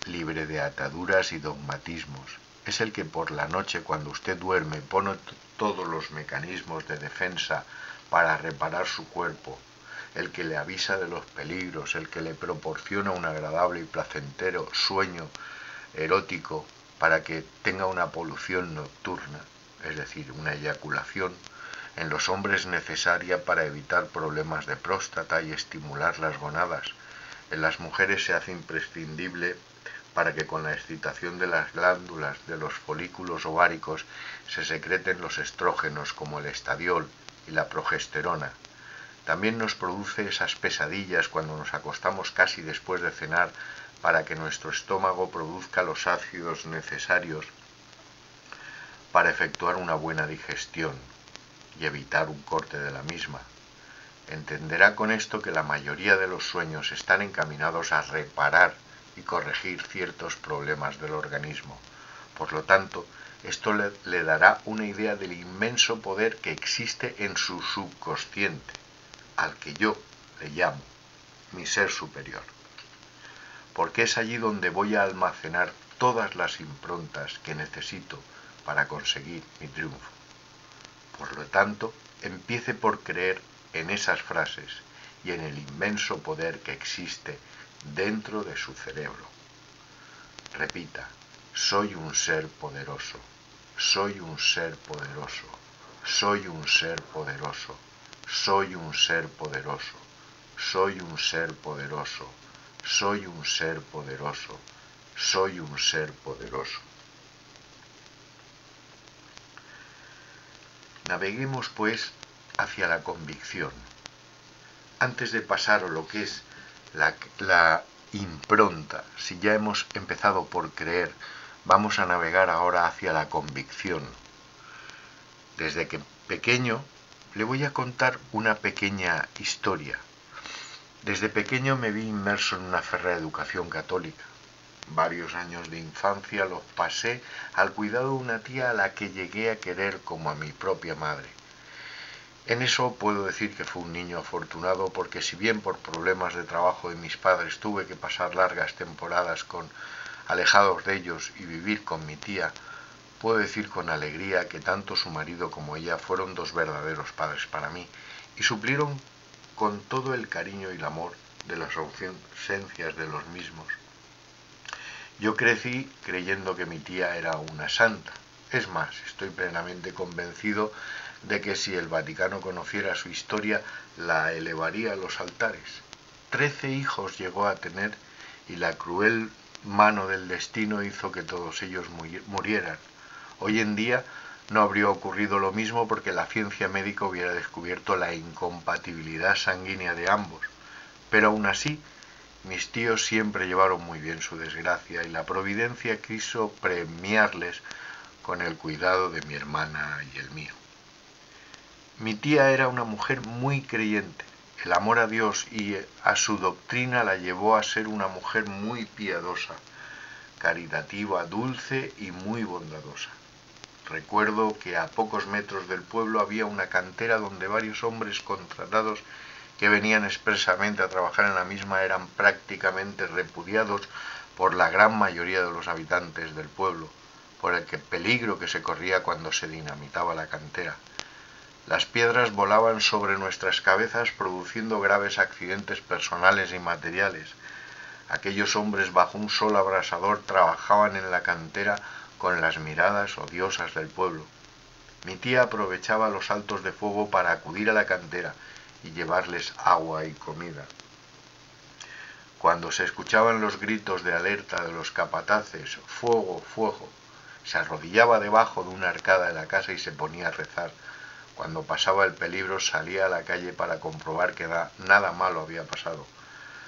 libre de ataduras y dogmatismos. Es el que por la noche, cuando usted duerme, pone todos los mecanismos de defensa para reparar su cuerpo, el que le avisa de los peligros, el que le proporciona un agradable y placentero sueño erótico para que tenga una polución nocturna, es decir, una eyaculación, en los hombres necesaria para evitar problemas de próstata y estimular las gonadas. En las mujeres se hace imprescindible para que con la excitación de las glándulas de los folículos ováricos se secreten los estrógenos como el estradiol y la progesterona. También nos produce esas pesadillas cuando nos acostamos casi después de cenar para que nuestro estómago produzca los ácidos necesarios para efectuar una buena digestión. y evitar un corte de la misma. Entenderá con esto que la mayoría de los sueños están encaminados a reparar y corregir ciertos problemas del organismo. Por lo tanto, esto le dará una idea del inmenso poder que existe en su subconsciente, al que yo le llamo mi ser superior, porque es allí donde voy a almacenar todas las improntas que necesito para conseguir mi triunfo. Por lo tanto, empiece por creer en esas frases y en el inmenso poder que existe dentro de su cerebro. Repita: soy un ser poderoso, soy un ser poderoso, soy un ser poderoso, soy un ser poderoso, soy un ser poderoso, soy un ser poderoso, soy un ser poderoso. Naveguemos, pues, hacia la convicción. Antes de pasar a lo que es la impronta, si ya hemos empezado por creer, vamos a navegar ahora hacia la convicción. Desde que pequeño le voy a contar una pequeña historia. Desde pequeño me vi inmerso en una férrea educación católica. Varios años de infancia los pasé al cuidado de una tía a la que llegué a querer como a mi propia madre. En eso puedo decir que fui un niño afortunado, porque si bien por problemas de trabajo de mis padres tuve que pasar largas temporadas alejados de ellos y vivir con mi tía, puedo decir con alegría que tanto su marido como ella fueron dos verdaderos padres para mí y suplieron con todo el cariño y el amor de las ausencias de los mismos. Yo crecí creyendo que mi tía era una santa. Es más, estoy plenamente convencido de que si el Vaticano conociera su historia, la elevaría a los altares. 13 hijos llegó a tener y la cruel mano del destino hizo que todos ellos murieran. Hoy en día no habría ocurrido lo mismo, porque la ciencia médica hubiera descubierto la incompatibilidad sanguínea de ambos. Pero aún así, mis tíos siempre llevaron muy bien su desgracia y la providencia quiso premiarles con el cuidado de mi hermana y el mío. Mi tía era una mujer muy creyente. El amor a Dios y a su doctrina la llevó a ser una mujer muy piadosa, caritativa, dulce y muy bondadosa. Recuerdo que a pocos metros del pueblo había una cantera donde varios hombres contratados que venían expresamente a trabajar en la misma eran prácticamente repudiados por la gran mayoría de los habitantes del pueblo, por el peligro que se corría cuando se dinamitaba la cantera. Las piedras volaban sobre nuestras cabezas, produciendo graves accidentes personales y materiales. Aquellos hombres bajo un sol abrasador trabajaban en la cantera con las miradas odiosas del pueblo. Mi tía aprovechaba los saltos de fuego para acudir a la cantera y llevarles agua y comida. Cuando se escuchaban los gritos de alerta de los capataces, fuego, fuego, se arrodillaba debajo de una arcada de la casa y se ponía a rezar. Cuando pasaba el peligro salía a la calle para comprobar que nada malo había pasado.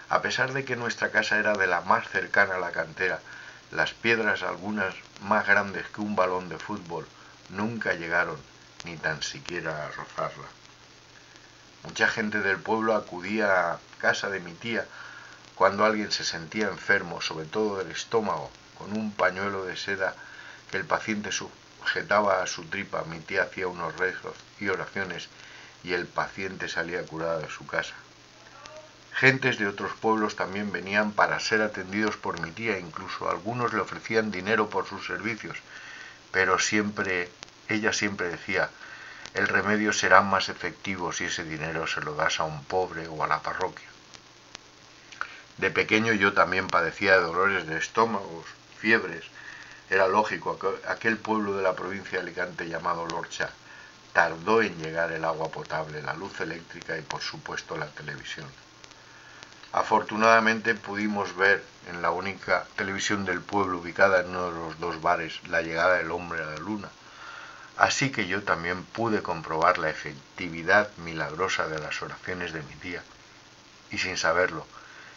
A pesar de que nuestra casa era de la más cercana a la cantera, las piedras, algunas más grandes que un balón de fútbol, nunca llegaron ni tan siquiera a rozarla. Mucha gente del pueblo acudía a casa de mi tía cuando alguien se sentía enfermo, sobre todo del estómago, con un pañuelo de seda que el paciente sujetaba a su tripa. Mi tía hacía unos rezos y oraciones y el paciente salía curado de su casa. Gentes de otros pueblos también venían para ser atendidos por mi tía, incluso algunos le ofrecían dinero por sus servicios, pero ella siempre decía: el remedio será más efectivo si ese dinero se lo das a un pobre o a la parroquia. De pequeño yo también padecía de dolores de estómago, fiebres. Era lógico, aquel pueblo de la provincia de Alicante llamado Lorcha tardó en llegar el agua potable, la luz eléctrica y por supuesto la televisión. Afortunadamente pudimos ver en la única televisión del pueblo, ubicada en uno de los dos bares, la llegada del hombre a la luna. Así que yo también pude comprobar la efectividad milagrosa de las oraciones de mi tía. Y sin saberlo,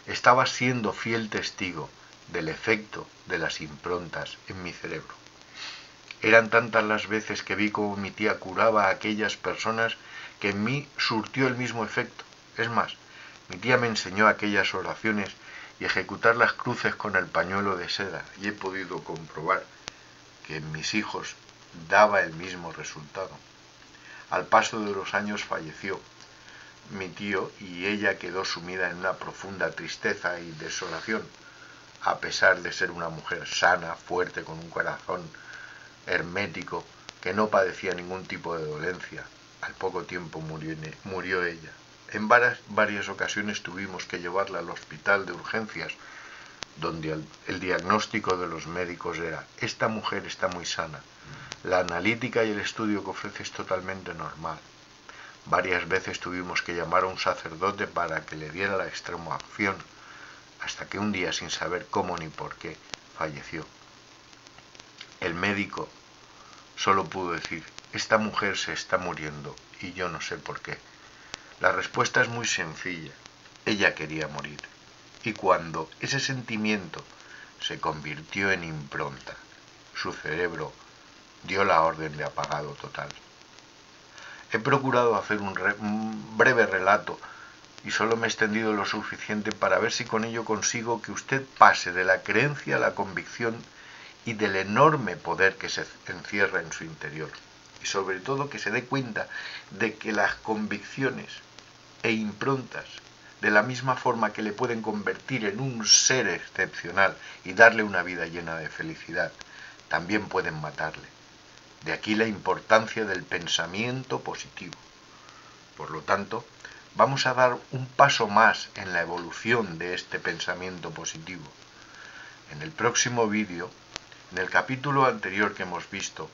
estaba siendo fiel testigo del efecto de las improntas en mi cerebro. Eran tantas las veces que vi cómo mi tía curaba a aquellas personas que en mí surtió el mismo efecto. Es más, mi tía me enseñó aquellas oraciones y ejecutar las cruces con el pañuelo de seda, y he podido comprobar que en mis hijos daba el mismo resultado. Al paso de los años falleció mi tío y ella quedó sumida en una profunda tristeza y desolación, a pesar de ser una mujer sana, fuerte, con un corazón hermético, que no padecía ningún tipo de dolencia. Al poco tiempo murió ella. En varias ocasiones tuvimos que llevarla al hospital de urgencias, donde el diagnóstico de los médicos era: esta mujer está muy sana, la analítica y el estudio que ofrece es totalmente normal. Varias veces tuvimos que llamar a un sacerdote para que le diera la extremaunción, hasta que un día, sin saber cómo ni por qué, falleció. El médico solo pudo decir: esta mujer se está muriendo y yo no sé por qué. La respuesta es muy sencilla: ella quería morir. Y cuando ese sentimiento se convirtió en impronta, su cerebro dio la orden de apagado total. He procurado hacer un breve relato y solo me he extendido lo suficiente para ver si con ello consigo que usted pase de la creencia a la convicción y del enorme poder que se encierra en su interior. Y sobre todo que se dé cuenta de que las convicciones e improntas, de la misma forma que le pueden convertir en un ser excepcional y darle una vida llena de felicidad, también pueden matarle. De aquí la importancia del pensamiento positivo. Por lo tanto, vamos a dar un paso más en la evolución de este pensamiento positivo. En el próximo vídeo, en el capítulo anterior que hemos visto,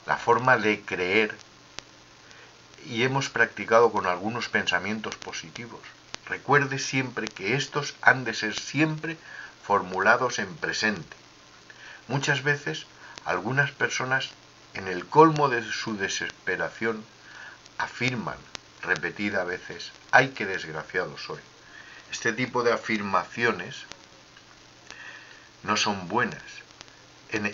la forma de creer, y hemos practicado con algunos pensamientos positivos. Recuerde siempre que estos han de ser siempre formulados en presente. Muchas veces, algunas personas, en el colmo de su desesperación, afirman repetidas veces: ¡ay, qué desgraciado soy! Este tipo de afirmaciones no son buenas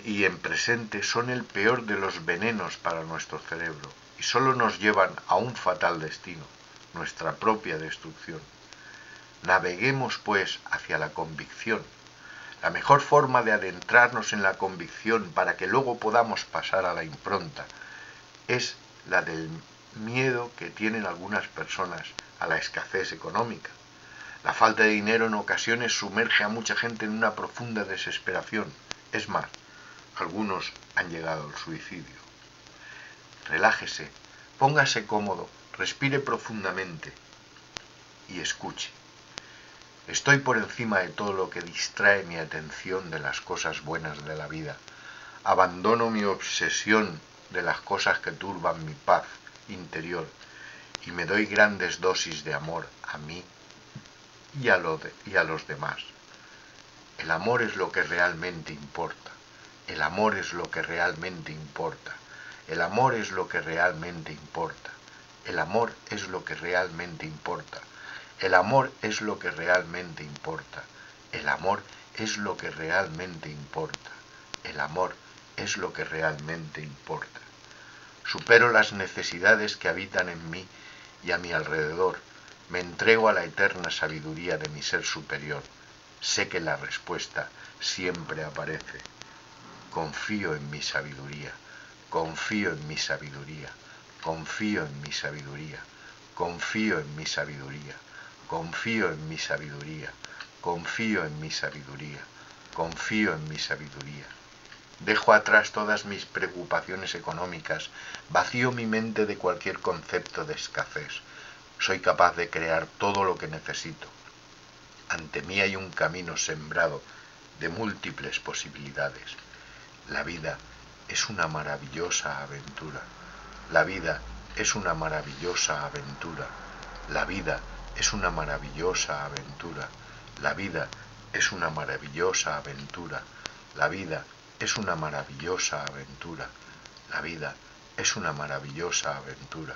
y en presente son el peor de los venenos para nuestro cerebro y solo nos llevan a un fatal destino, nuestra propia destrucción. Naveguemos pues hacia la convicción. La mejor forma de adentrarnos en la convicción para que luego podamos pasar a la impronta es la del miedo que tienen algunas personas a la escasez económica. La falta de dinero en ocasiones sumerge a mucha gente en una profunda desesperación. Es más, algunos han llegado al suicidio. Relájese, póngase cómodo, respire profundamente y escuche. Estoy por encima de todo lo que distrae mi atención de las cosas buenas de la vida. Abandono mi obsesión de las cosas que turban mi paz interior y me doy grandes dosis de amor a mí y a los demás. El amor es lo que realmente importa. El amor es lo que realmente importa. El amor es lo que realmente importa. El amor es lo que realmente importa. El amor es lo que realmente importa. El amor es lo que realmente importa. El amor es lo que realmente importa. Supero las necesidades que habitan en mí y a mi alrededor. Me entrego a la eterna sabiduría de mi ser superior. Sé que la respuesta siempre aparece. Confío en mi sabiduría. Confío en mi sabiduría. Confío en mi sabiduría. Confío en mi sabiduría. Confío en mi sabiduría. Confío en mi sabiduría. Confío en mi sabiduría. Dejo atrás todas mis preocupaciones económicas, vacío mi mente de cualquier concepto de escasez. Soy capaz de crear todo lo que necesito. Ante mí hay un camino sembrado de múltiples posibilidades. La vida es una maravillosa aventura. La vida es una maravillosa aventura. La vida es una maravillosa aventura. La vida es una maravillosa aventura. La vida es una maravillosa aventura. La vida es una maravillosa aventura.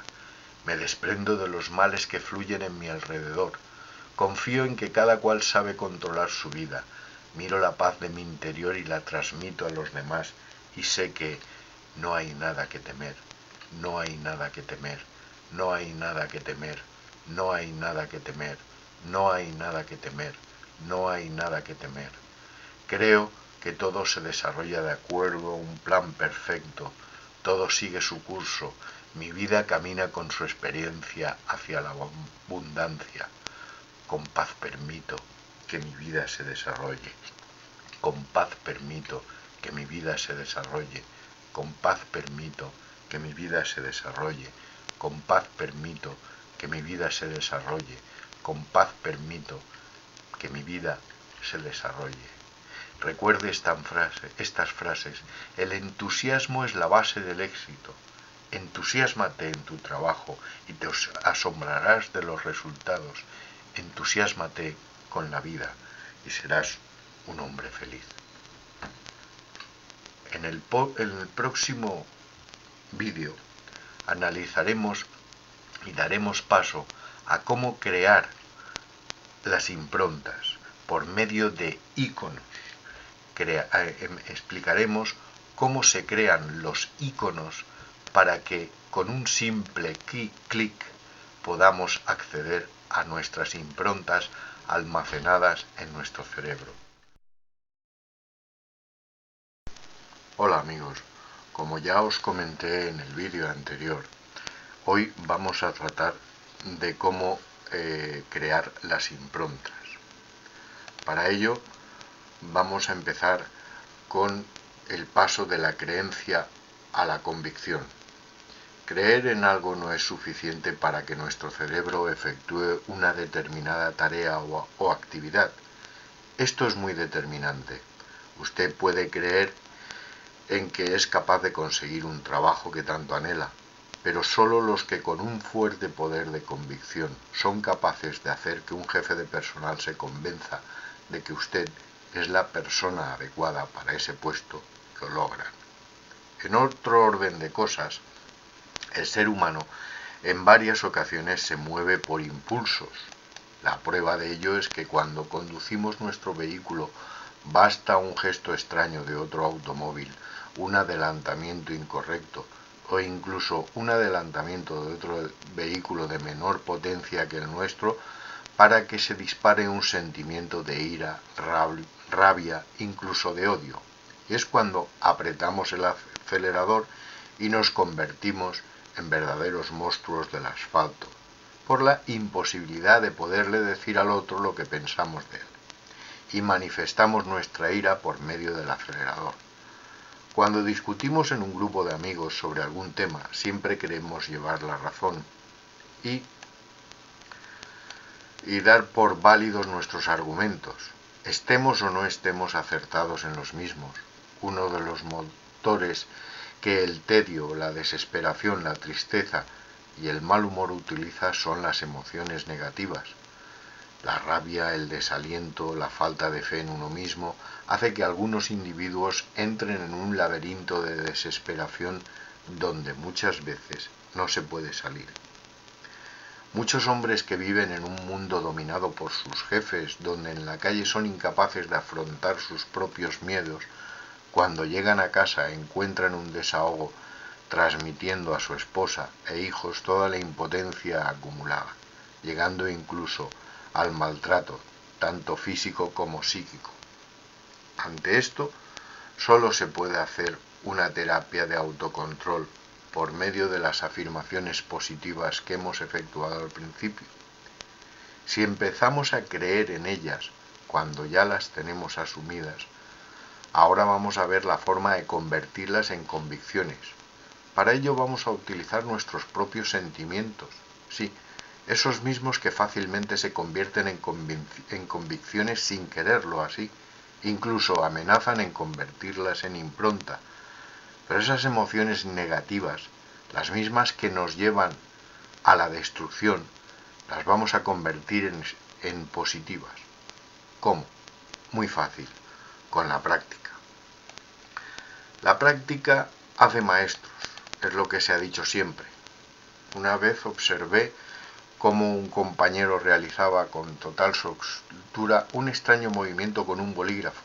Me desprendo de los males que fluyen en mi alrededor. Confío en que cada cual sabe controlar su vida. Miro la paz de mi interior y la transmito a los demás y sé que No hay nada que temer, no hay nada que temer, no hay nada que temer, no hay nada que temer, no hay nada que temer, no hay nada que temer. Creo que todo se desarrolla de acuerdo a un plan perfecto, todo sigue su curso, mi vida camina con su experiencia hacia la abundancia. Con paz permito que mi vida se desarrolle, con paz permito que mi vida se desarrolle, con paz permito que mi vida se desarrolle, con paz permito que mi vida se desarrolle, con paz permito que mi vida se desarrolle. Recuerde estas frases. El entusiasmo es la base del éxito. Entusiásmate en tu trabajo y te asombrarás de los resultados. Entusiásmate con la vida y serás un hombre feliz. En el próximo vídeo analizaremos y daremos paso a cómo crear las improntas por medio de iconos. Explicaremos cómo se crean los iconos para que con un simple clic podamos acceder a nuestras improntas almacenadas en nuestro cerebro. Hola amigos, como ya os comenté en el vídeo anterior, hoy vamos a tratar de cómo crear las improntas. Para ello vamos a empezar con el paso de la creencia a la convicción. Creer en algo no es suficiente para que nuestro cerebro efectúe una determinada tarea o actividad. Esto es muy determinante. Usted puede creer en que es capaz de conseguir un trabajo que tanto anhela, pero solo los que con un fuerte poder de convicción son capaces de hacer que un jefe de personal se convenza de que usted es la persona adecuada para ese puesto, lo logran. En otro orden de cosas, el ser humano en varias ocasiones se mueve por impulsos. La prueba de ello es que cuando conducimos nuestro vehículo basta un gesto extraño de otro automóvil, un adelantamiento incorrecto o incluso un adelantamiento de otro vehículo de menor potencia que el nuestro para que se dispare un sentimiento de ira, rabia, incluso de odio. Y es cuando apretamos el acelerador y nos convertimos en verdaderos monstruos del asfalto, por la imposibilidad de poderle decir al otro lo que pensamos de él. Y manifestamos nuestra ira por medio del acelerador. Cuando discutimos en un grupo de amigos sobre algún tema, siempre queremos llevar la razón y dar por válidos nuestros argumentos, estemos o no estemos acertados en los mismos. Uno de los motores que el tedio, la desesperación, la tristeza y el mal humor utiliza son las emociones negativas. La rabia, el desaliento, la falta de fe en uno mismo hace que algunos individuos entren en un laberinto de desesperación donde muchas veces no se puede salir. Muchos hombres que viven en un mundo dominado por sus jefes, donde en la calle son incapaces de afrontar sus propios miedos, cuando llegan a casa encuentran un desahogo transmitiendo a su esposa e hijos toda la impotencia acumulada, llegando incluso al maltrato, tanto físico como psíquico. Ante esto, solo se puede hacer una terapia de autocontrol por medio de las afirmaciones positivas que hemos efectuado al principio. Si empezamos a creer en ellas cuando ya las tenemos asumidas, ahora vamos a ver la forma de convertirlas en convicciones. Para ello vamos a utilizar nuestros propios sentimientos, sí, esos mismos que fácilmente se convierten en convicciones sin quererlo así, incluso amenazan en convertirlas en impronta. Pero esas emociones negativas, las mismas que nos llevan a la destrucción, las vamos a convertir en positivas. ¿Cómo? Muy fácil, con la práctica. La práctica hace maestros, es lo que se ha dicho siempre. Una vez observé cómo un compañero realizaba con total soltura un extraño movimiento con un bolígrafo.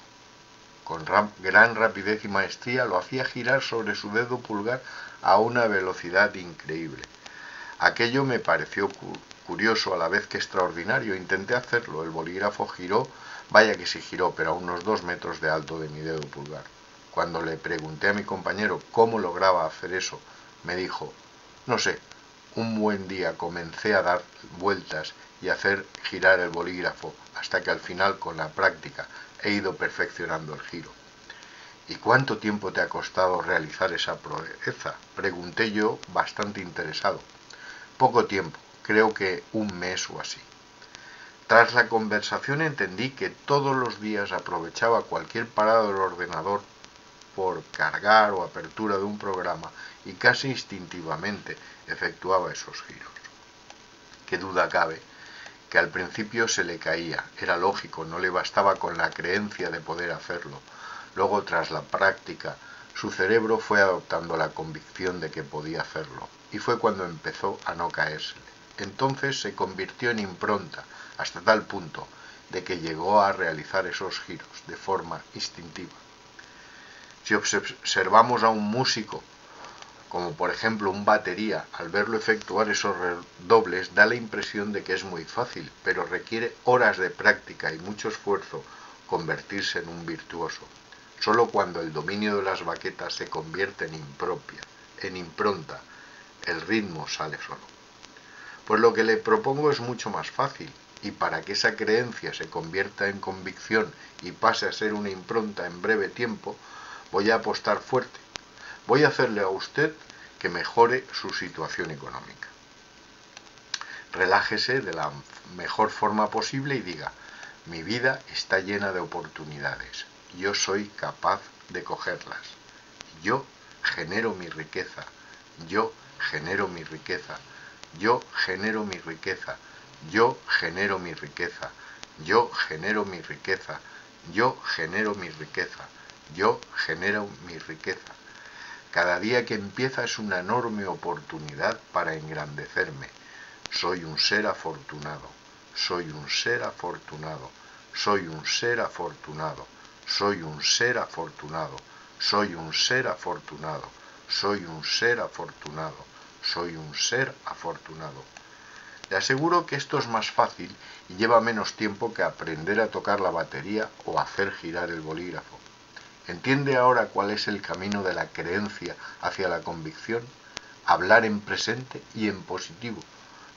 con gran rapidez y maestría lo hacía girar sobre su dedo pulgar a una velocidad increíble. Aquello me pareció curioso a la vez que extraordinario. Intenté hacerlo. El bolígrafo giró, vaya que sí giró, pero a unos 2 metros de alto de mi dedo pulgar. Cuando le pregunté a mi compañero cómo lograba hacer eso, me dijo, no sé, un buen día comencé a dar vueltas y hacer girar el bolígrafo hasta que al final, con la práctica, he ido perfeccionando el giro. ¿Y cuánto tiempo te ha costado realizar esa proeza?, pregunté yo, bastante interesado. Poco tiempo, creo que un mes o así. Tras la conversación entendí que todos los días aprovechaba cualquier parada del ordenador por cargar o apertura de un programa y casi instintivamente efectuaba esos giros. Qué duda cabe que al principio se le caía, era lógico, no le bastaba con la creencia de poder hacerlo. Luego, tras la práctica, su cerebro fue adoptando la convicción de que podía hacerlo, y fue cuando empezó a no caérsele. Entonces se convirtió en impronta, hasta tal punto de que llegó a realizar esos giros de forma instintiva. Si observamos a un músico, como por ejemplo un batería, al verlo efectuar esos redobles da la impresión de que es muy fácil, pero requiere horas de práctica y mucho esfuerzo convertirse en un virtuoso. Solo cuando el dominio de las baquetas se convierte en impronta, el ritmo sale solo. Pues lo que le propongo es mucho más fácil, y para que esa creencia se convierta en convicción y pase a ser una impronta en breve tiempo, voy a apostar fuerte. Voy a hacerle a usted que mejore su situación económica. Relájese de la mejor forma posible y diga, mi vida está llena de oportunidades, yo soy capaz de cogerlas, yo genero mi riqueza, yo genero mi riqueza, yo genero mi riqueza, yo genero mi riqueza, yo genero mi riqueza, yo genero mi riqueza, yo genero mi riqueza. Cada día que empieza es una enorme oportunidad para engrandecerme. Soy un ser afortunado, soy un ser afortunado, soy un ser afortunado, soy un ser afortunado, soy un ser afortunado, soy un ser afortunado, soy un ser afortunado. Le aseguro que esto es más fácil y lleva menos tiempo que aprender a tocar la batería o hacer girar el bolígrafo. ¿Entiende ahora cuál es el camino de la creencia hacia la convicción? Hablar en presente y en positivo.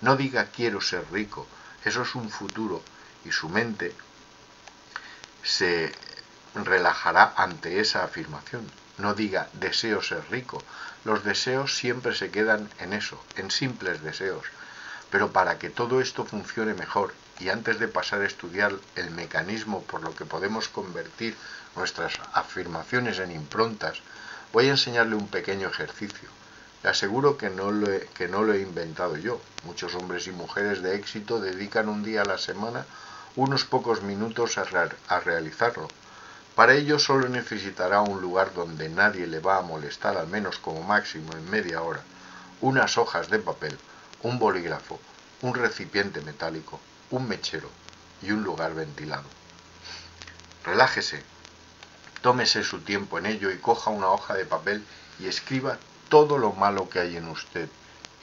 No diga quiero ser rico, eso es un futuro y su mente se relajará ante esa afirmación. No diga deseo ser rico, los deseos siempre se quedan en eso, en simples deseos. Pero para que todo esto funcione mejor y antes de pasar a estudiar el mecanismo por lo que podemos convertir nuestras afirmaciones en improntas, voy a enseñarle un pequeño ejercicio. Le aseguro que no lo he inventado yo. Muchos hombres y mujeres de éxito dedican un día a la semana unos pocos minutos a realizarlo. Para ello solo necesitará un lugar donde nadie le va a molestar, al menos como máximo en media hora, unas hojas de papel, un bolígrafo, un recipiente metálico, un mechero y un lugar ventilado. Relájese, tómese su tiempo en ello y coja una hoja de papel y escriba todo lo malo que hay en usted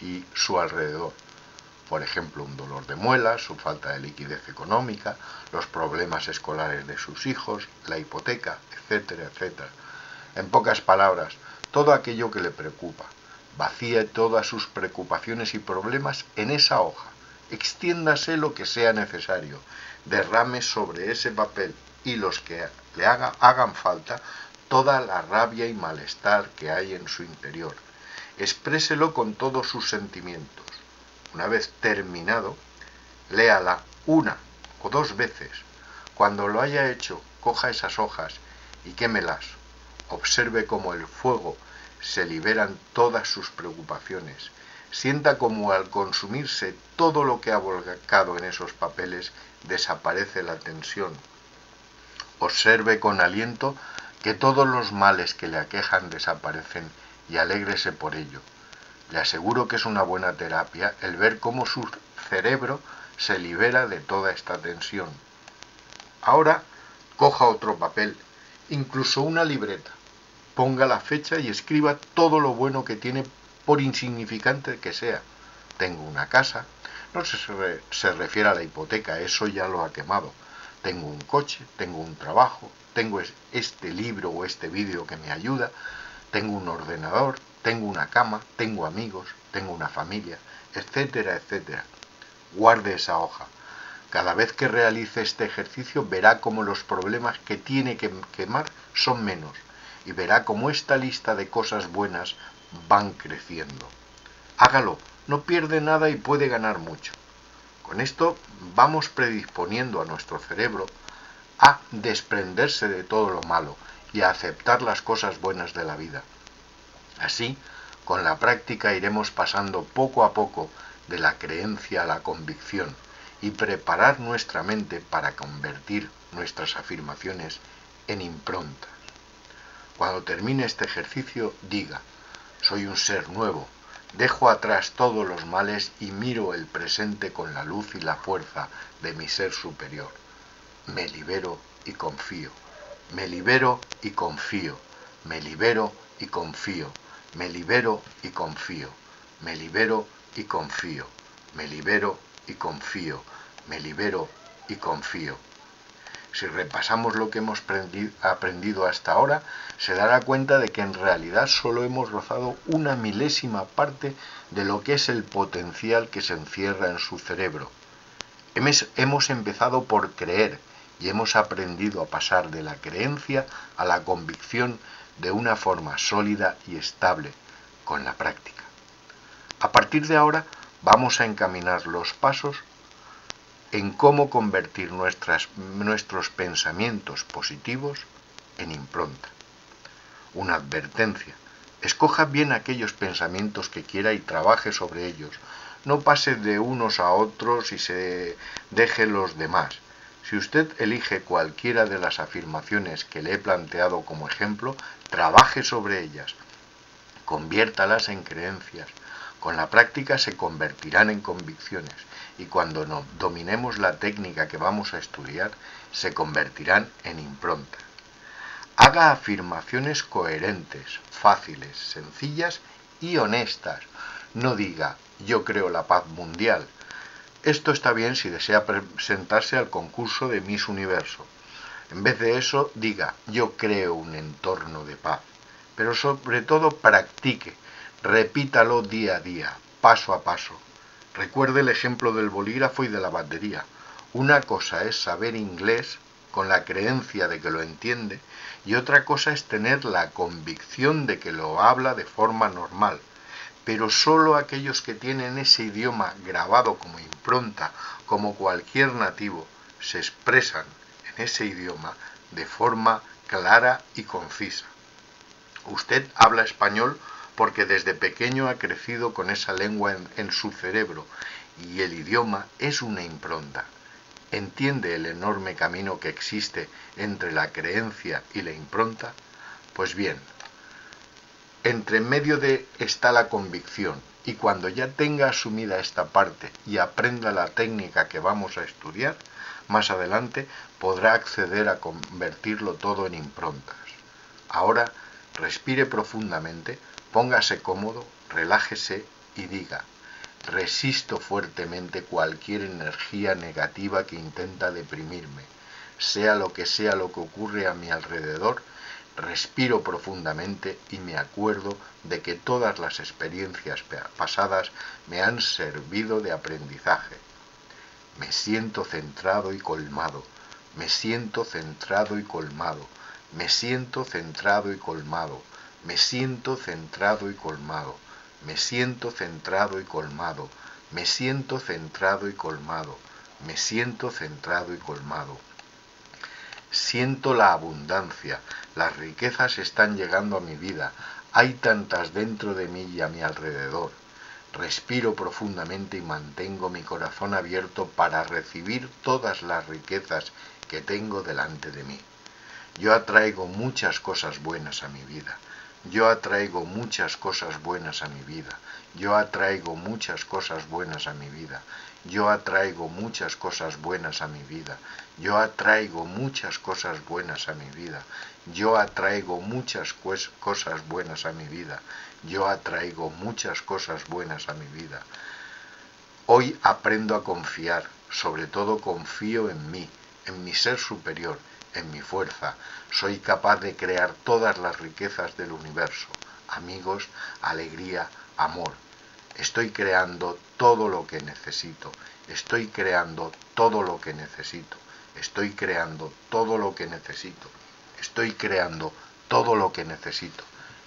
y su alrededor. Por ejemplo, un dolor de muelas, su falta de liquidez económica, los problemas escolares de sus hijos, la hipoteca, etcétera, etcétera. En pocas palabras, todo aquello que le preocupa. Vacíe todas sus preocupaciones y problemas en esa hoja. Extiéndase lo que sea necesario. Derrame sobre ese papel y los que le hagan falta toda la rabia y malestar que hay en su interior. Expréselo con todos sus sentimientos. Una vez terminado, léala 1 o 2 veces. Cuando lo haya hecho, coja esas hojas y quémelas. Observe cómo el fuego se liberan todas sus preocupaciones. Sienta como al consumirse todo lo que ha volcado en esos papeles, desaparece la tensión. Observe con aliento que todos los males que le aquejan desaparecen y alégrese por ello. Le aseguro que es una buena terapia el ver cómo su cerebro se libera de toda esta tensión. Ahora, coja otro papel incluso una libreta. Ponga la fecha y escriba todo lo bueno que tiene, por insignificante que sea. Tengo una casa, no se refiere a la hipoteca, eso ya lo ha quemado. Tengo un coche, tengo un trabajo, tengo este libro o este vídeo que me ayuda, tengo un ordenador, tengo una cama, tengo amigos, tengo una familia, etcétera, etcétera. Guarde esa hoja. Cada vez que realice este ejercicio verá cómo los problemas que tiene que quemar son menos y verá cómo esta lista de cosas buenas van creciendo. Hágalo, no pierde nada y puede ganar mucho. Con esto vamos predisponiendo a nuestro cerebro a desprenderse de todo lo malo y a aceptar las cosas buenas de la vida. Así, con la práctica iremos pasando poco a poco de la creencia a la convicción y preparar nuestra mente para convertir nuestras afirmaciones en improntas. Cuando termine este ejercicio, diga: soy un ser nuevo, dejo atrás todos los males y miro el presente con la luz y la fuerza de mi ser superior. Me libero y confío. Me libero y confío. Me libero y confío. Me libero y confío. Me libero y confío. Me libero y confío. Me libero y confío. Si repasamos lo que hemos aprendido hasta ahora, se dará cuenta de que en realidad solo hemos rozado una milésima parte de lo que es el potencial que se encierra en su cerebro. Hemos empezado por creer y hemos aprendido a pasar de la creencia a la convicción de una forma sólida y estable con la práctica. A partir de ahora vamos a encaminar los pasos en cómo convertir nuestros pensamientos positivos en impronta. Una advertencia: escoja bien aquellos pensamientos que quiera y trabaje sobre ellos. No pase de unos a otros y se deje los demás. Si usted elige cualquiera de las afirmaciones que le he planteado como ejemplo, trabaje sobre ellas, conviértalas en creencias. Con la práctica se convertirán en convicciones y cuando dominemos la técnica que vamos a estudiar, se convertirán en improntas. Haga afirmaciones coherentes, fáciles, sencillas y honestas. No diga: yo creo la paz mundial. Esto está bien si desea presentarse al concurso de Miss Universo. En vez de eso, diga: yo creo un entorno de paz. Pero sobre todo practique, repítalo día a día, paso a paso. Recuerde el ejemplo del bolígrafo y de la batería. Una cosa es saber inglés con la creencia de que lo entiende y otra cosa es tener la convicción de que lo habla de forma normal. Pero solo aquellos que tienen ese idioma grabado como impronta, como cualquier nativo, se expresan en ese idioma de forma clara y concisa. Usted habla español porque desde pequeño ha crecido con esa lengua en su cerebro y el idioma es una impronta. ¿Entiende el enorme camino que existe entre la creencia y la impronta? Pues bien, entre medio está la convicción y cuando ya tenga asumida esta parte y aprenda la técnica que vamos a estudiar, más adelante podrá acceder a convertirlo todo en improntas. Ahora, respire profundamente, póngase cómodo, relájese y diga: resisto fuertemente cualquier energía negativa que intenta deprimirme. Sea lo que ocurre a mi alrededor, respiro profundamente y me acuerdo de que todas las experiencias pasadas me han servido de aprendizaje. Me siento centrado y colmado. Me siento centrado y colmado. Me siento centrado y colmado. Me siento centrado y colmado. Me siento centrado y colmado. Me siento centrado y colmado. Me siento centrado y colmado. Siento la abundancia. Las riquezas están llegando a mi vida. Hay tantas dentro de mí y a mi alrededor. Respiro profundamente y mantengo mi corazón abierto para recibir todas las riquezas que tengo delante de mí. Yo atraigo muchas cosas buenas a mi vida. Yo atraigo muchas cosas buenas a mi vida. Yo atraigo muchas cosas buenas a mi vida. Yo atraigo muchas cosas buenas a mi vida. Yo atraigo muchas cosas buenas a mi vida. Yo atraigo muchas cosas buenas a mi vida. Yo atraigo muchas cosas buenas a mi vida. Hoy aprendo a confiar, sobre todo confío en mí, en mi ser superior, en mi fuerza. Soy capaz de crear todas las riquezas del universo, amigos, alegría, amor. Estoy creando todo lo que necesito. Estoy creando todo lo que necesito. Estoy creando todo lo que necesito. Estoy creando todo lo que necesito.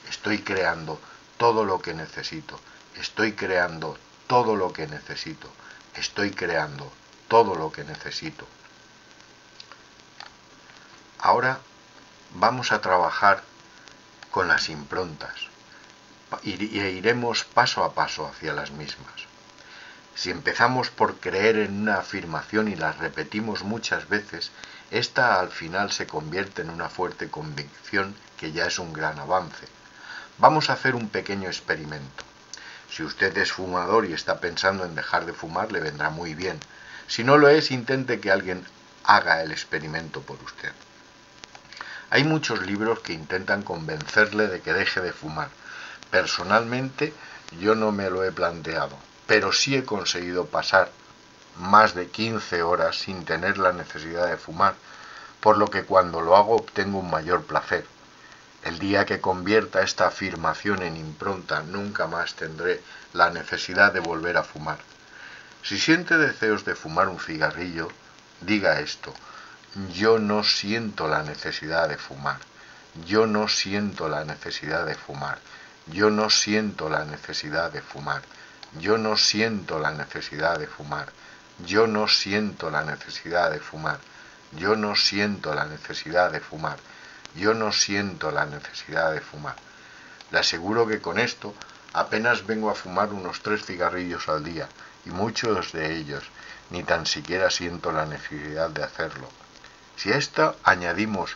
Estoy creando todo lo que necesito. Estoy creando todo lo que necesito. Estoy creando todo lo que necesito. Ahora vamos a trabajar con las improntas e iremos paso a paso hacia las mismas. Si empezamos por creer en una afirmación y la repetimos muchas veces, esta al final se convierte en una fuerte convicción que ya es un gran avance. Vamos a hacer un pequeño experimento. Si usted es fumador y está pensando en dejar de fumar, le vendrá muy bien. Si no lo es, intente que alguien haga el experimento por usted. Hay muchos libros que intentan convencerle de que deje de fumar. Personalmente, yo no me lo he planteado, pero sí he conseguido pasar más de 15 horas sin tener la necesidad de fumar, por lo que cuando lo hago obtengo un mayor placer. El día que convierta esta afirmación en impronta, nunca más tendré la necesidad de volver a fumar. Si siente deseos de fumar un cigarrillo, diga esto: yo no siento la necesidad de fumar. Yo no siento la necesidad de fumar. Yo no siento la necesidad de fumar. Yo no siento la necesidad de fumar. Yo no siento la necesidad de fumar. Yo no siento la necesidad de fumar. Yo no siento la necesidad de fumar. Le aseguro que con esto apenas vengo a fumar unos 3 cigarrillos al día, y muchos de ellos ni tan siquiera siento la necesidad de hacerlo. Si a esto añadimos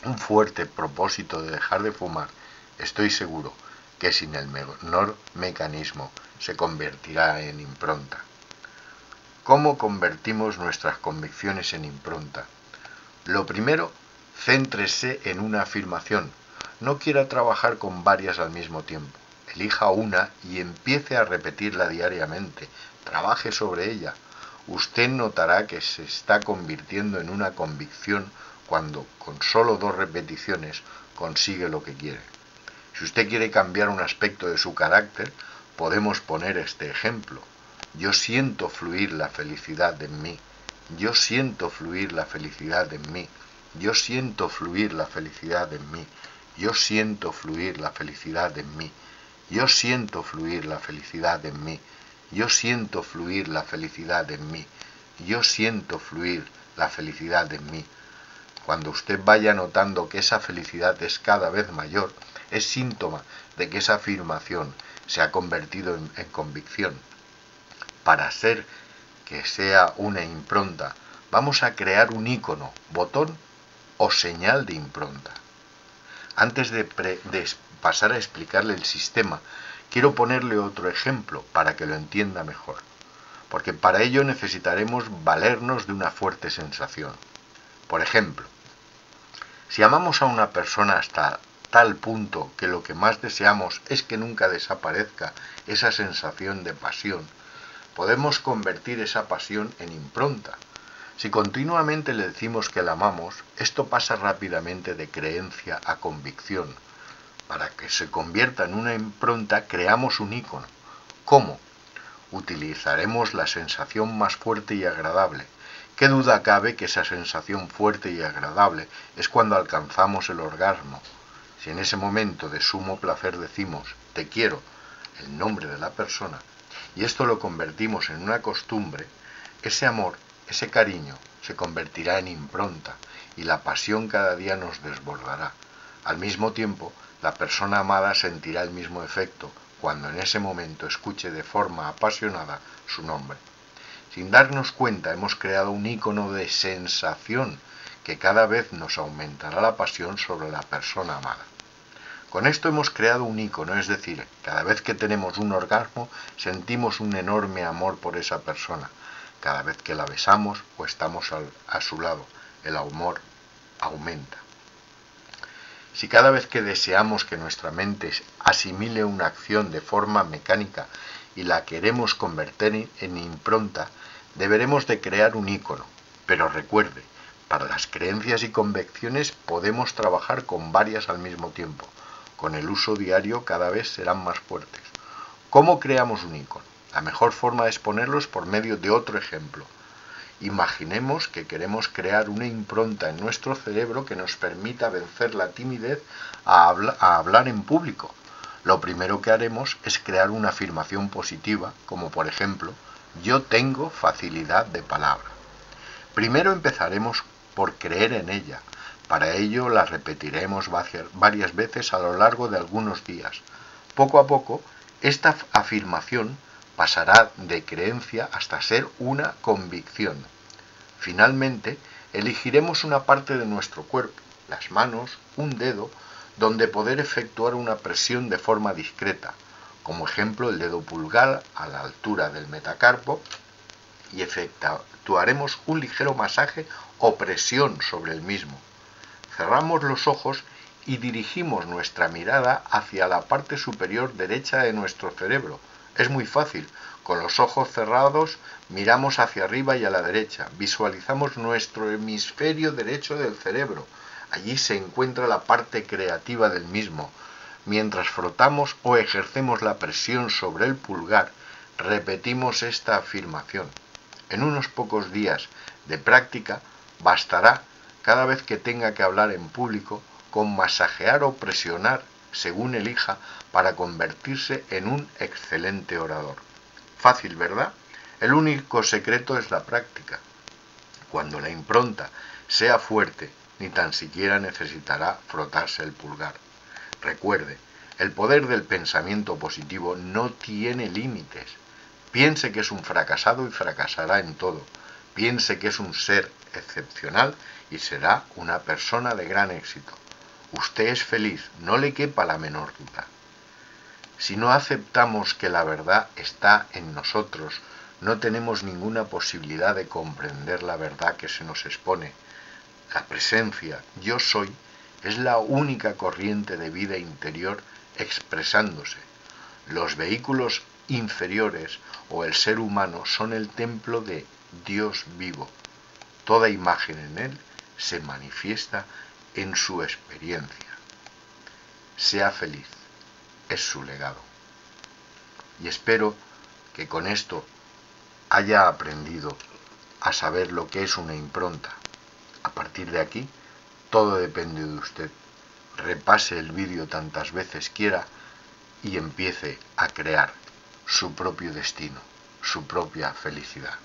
un fuerte propósito de dejar de fumar, estoy seguro que sin el menor mecanismo se convertirá en impronta. ¿Cómo convertimos nuestras convicciones en impronta? Lo primero, céntrese en una afirmación. No quiera trabajar con varias al mismo tiempo. Elija una y empiece a repetirla diariamente. Trabaje sobre ella. Usted notará que se está convirtiendo en una convicción cuando con solo 2 repeticiones consigue lo que quiere. Si usted quiere cambiar un aspecto de su carácter, podemos poner este ejemplo. Yo siento fluir la felicidad en mí. Yo siento fluir la felicidad en mí. Yo siento fluir la felicidad en mí. Yo siento fluir la felicidad en mí. Yo siento fluir la felicidad en mí. Yo siento fluir la felicidad en mí. Yo siento fluir la felicidad en mí. Cuando usted vaya notando que esa felicidad es cada vez mayor, es síntoma de que esa afirmación se ha convertido en convicción. Para hacer que sea una impronta, vamos a crear un icono, botón o señal de impronta. Antes de pasar a explicarle el sistema, quiero ponerle otro ejemplo para que lo entienda mejor, porque para ello necesitaremos valernos de una fuerte sensación. Por ejemplo, si amamos a una persona hasta tal punto que lo que más deseamos es que nunca desaparezca esa sensación de pasión, podemos convertir esa pasión en impronta. Si continuamente le decimos que la amamos, esto pasa rápidamente de creencia a convicción. Para que se convierta en una impronta, creamos un icono. ¿Cómo? Utilizaremos la sensación más fuerte y agradable. ¿Qué duda cabe que esa sensación fuerte y agradable es cuando alcanzamos el orgasmo? Si en ese momento de sumo placer decimos «te quiero», el nombre de la persona, y esto lo convertimos en una costumbre, ese amor, ese cariño, se convertirá en impronta y la pasión cada día nos desbordará. Al mismo tiempo, la persona amada sentirá el mismo efecto cuando en ese momento escuche de forma apasionada su nombre. Sin darnos cuenta, hemos creado un icono de sensación que cada vez nos aumentará la pasión sobre la persona amada. Con esto hemos creado un ícono, es decir, cada vez que tenemos un orgasmo sentimos un enorme amor por esa persona. Cada vez que la besamos o estamos a su lado, el amor aumenta. Si cada vez que deseamos que nuestra mente asimile una acción de forma mecánica y la queremos convertir en impronta, deberemos de crear un ícono. Pero recuerde, para las creencias y convicciones podemos trabajar con varias al mismo tiempo. Con el uso diario cada vez serán más fuertes. ¿Cómo creamos un ícono? La mejor forma de exponerlo es por medio de otro ejemplo. Imaginemos que queremos crear una impronta en nuestro cerebro que nos permita vencer la timidez a hablar en público. Lo primero que haremos es crear una afirmación positiva, como por ejemplo, yo tengo facilidad de palabra. Primero empezaremos por creer en ella. Para ello la repetiremos varias veces a lo largo de algunos días. Poco a poco, esta afirmación pasará de creencia hasta ser una convicción. Finalmente, elegiremos una parte de nuestro cuerpo, las manos, un dedo, donde poder efectuar una presión de forma discreta, como ejemplo el dedo pulgar a la altura del metacarpo, y efectuaremos un ligero masaje o presión sobre el mismo. Cerramos los ojos y dirigimos nuestra mirada hacia la parte superior derecha de nuestro cerebro. Es muy fácil. Con los ojos cerrados miramos hacia arriba y a la derecha. Visualizamos nuestro hemisferio derecho del cerebro. Allí se encuentra la parte creativa del mismo. Mientras frotamos o ejercemos la presión sobre el pulgar, repetimos esta afirmación. En unos pocos días de práctica bastará, cada vez que tenga que hablar en público, con masajear o presionar, según elija, para convertirse en un excelente orador. Fácil, ¿verdad? El único secreto es la práctica. Cuando la impronta sea fuerte, ni tan siquiera necesitará frotarse el pulgar. Recuerde, el poder del pensamiento positivo no tiene límites. Piense que es un fracasado y fracasará en todo. Piense que es un ser excepcional y será una persona de gran éxito. Usted es feliz, no le quepa la menor duda. Si no aceptamos que la verdad está en nosotros, no tenemos ninguna posibilidad de comprender la verdad que se nos expone. La presencia, yo soy, es la única corriente de vida interior expresándose. Los vehículos inferiores o el ser humano son el templo de Dios vivo. Toda imagen en él se manifiesta en su experiencia. Sea feliz, es su legado. Y espero que con esto haya aprendido a saber lo que es una impronta. A partir de aquí, todo depende de usted. Repase el vídeo tantas veces quiera y empiece a crear su propio destino, su propia felicidad.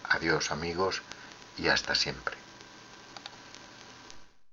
Adiós amigos y hasta siempre.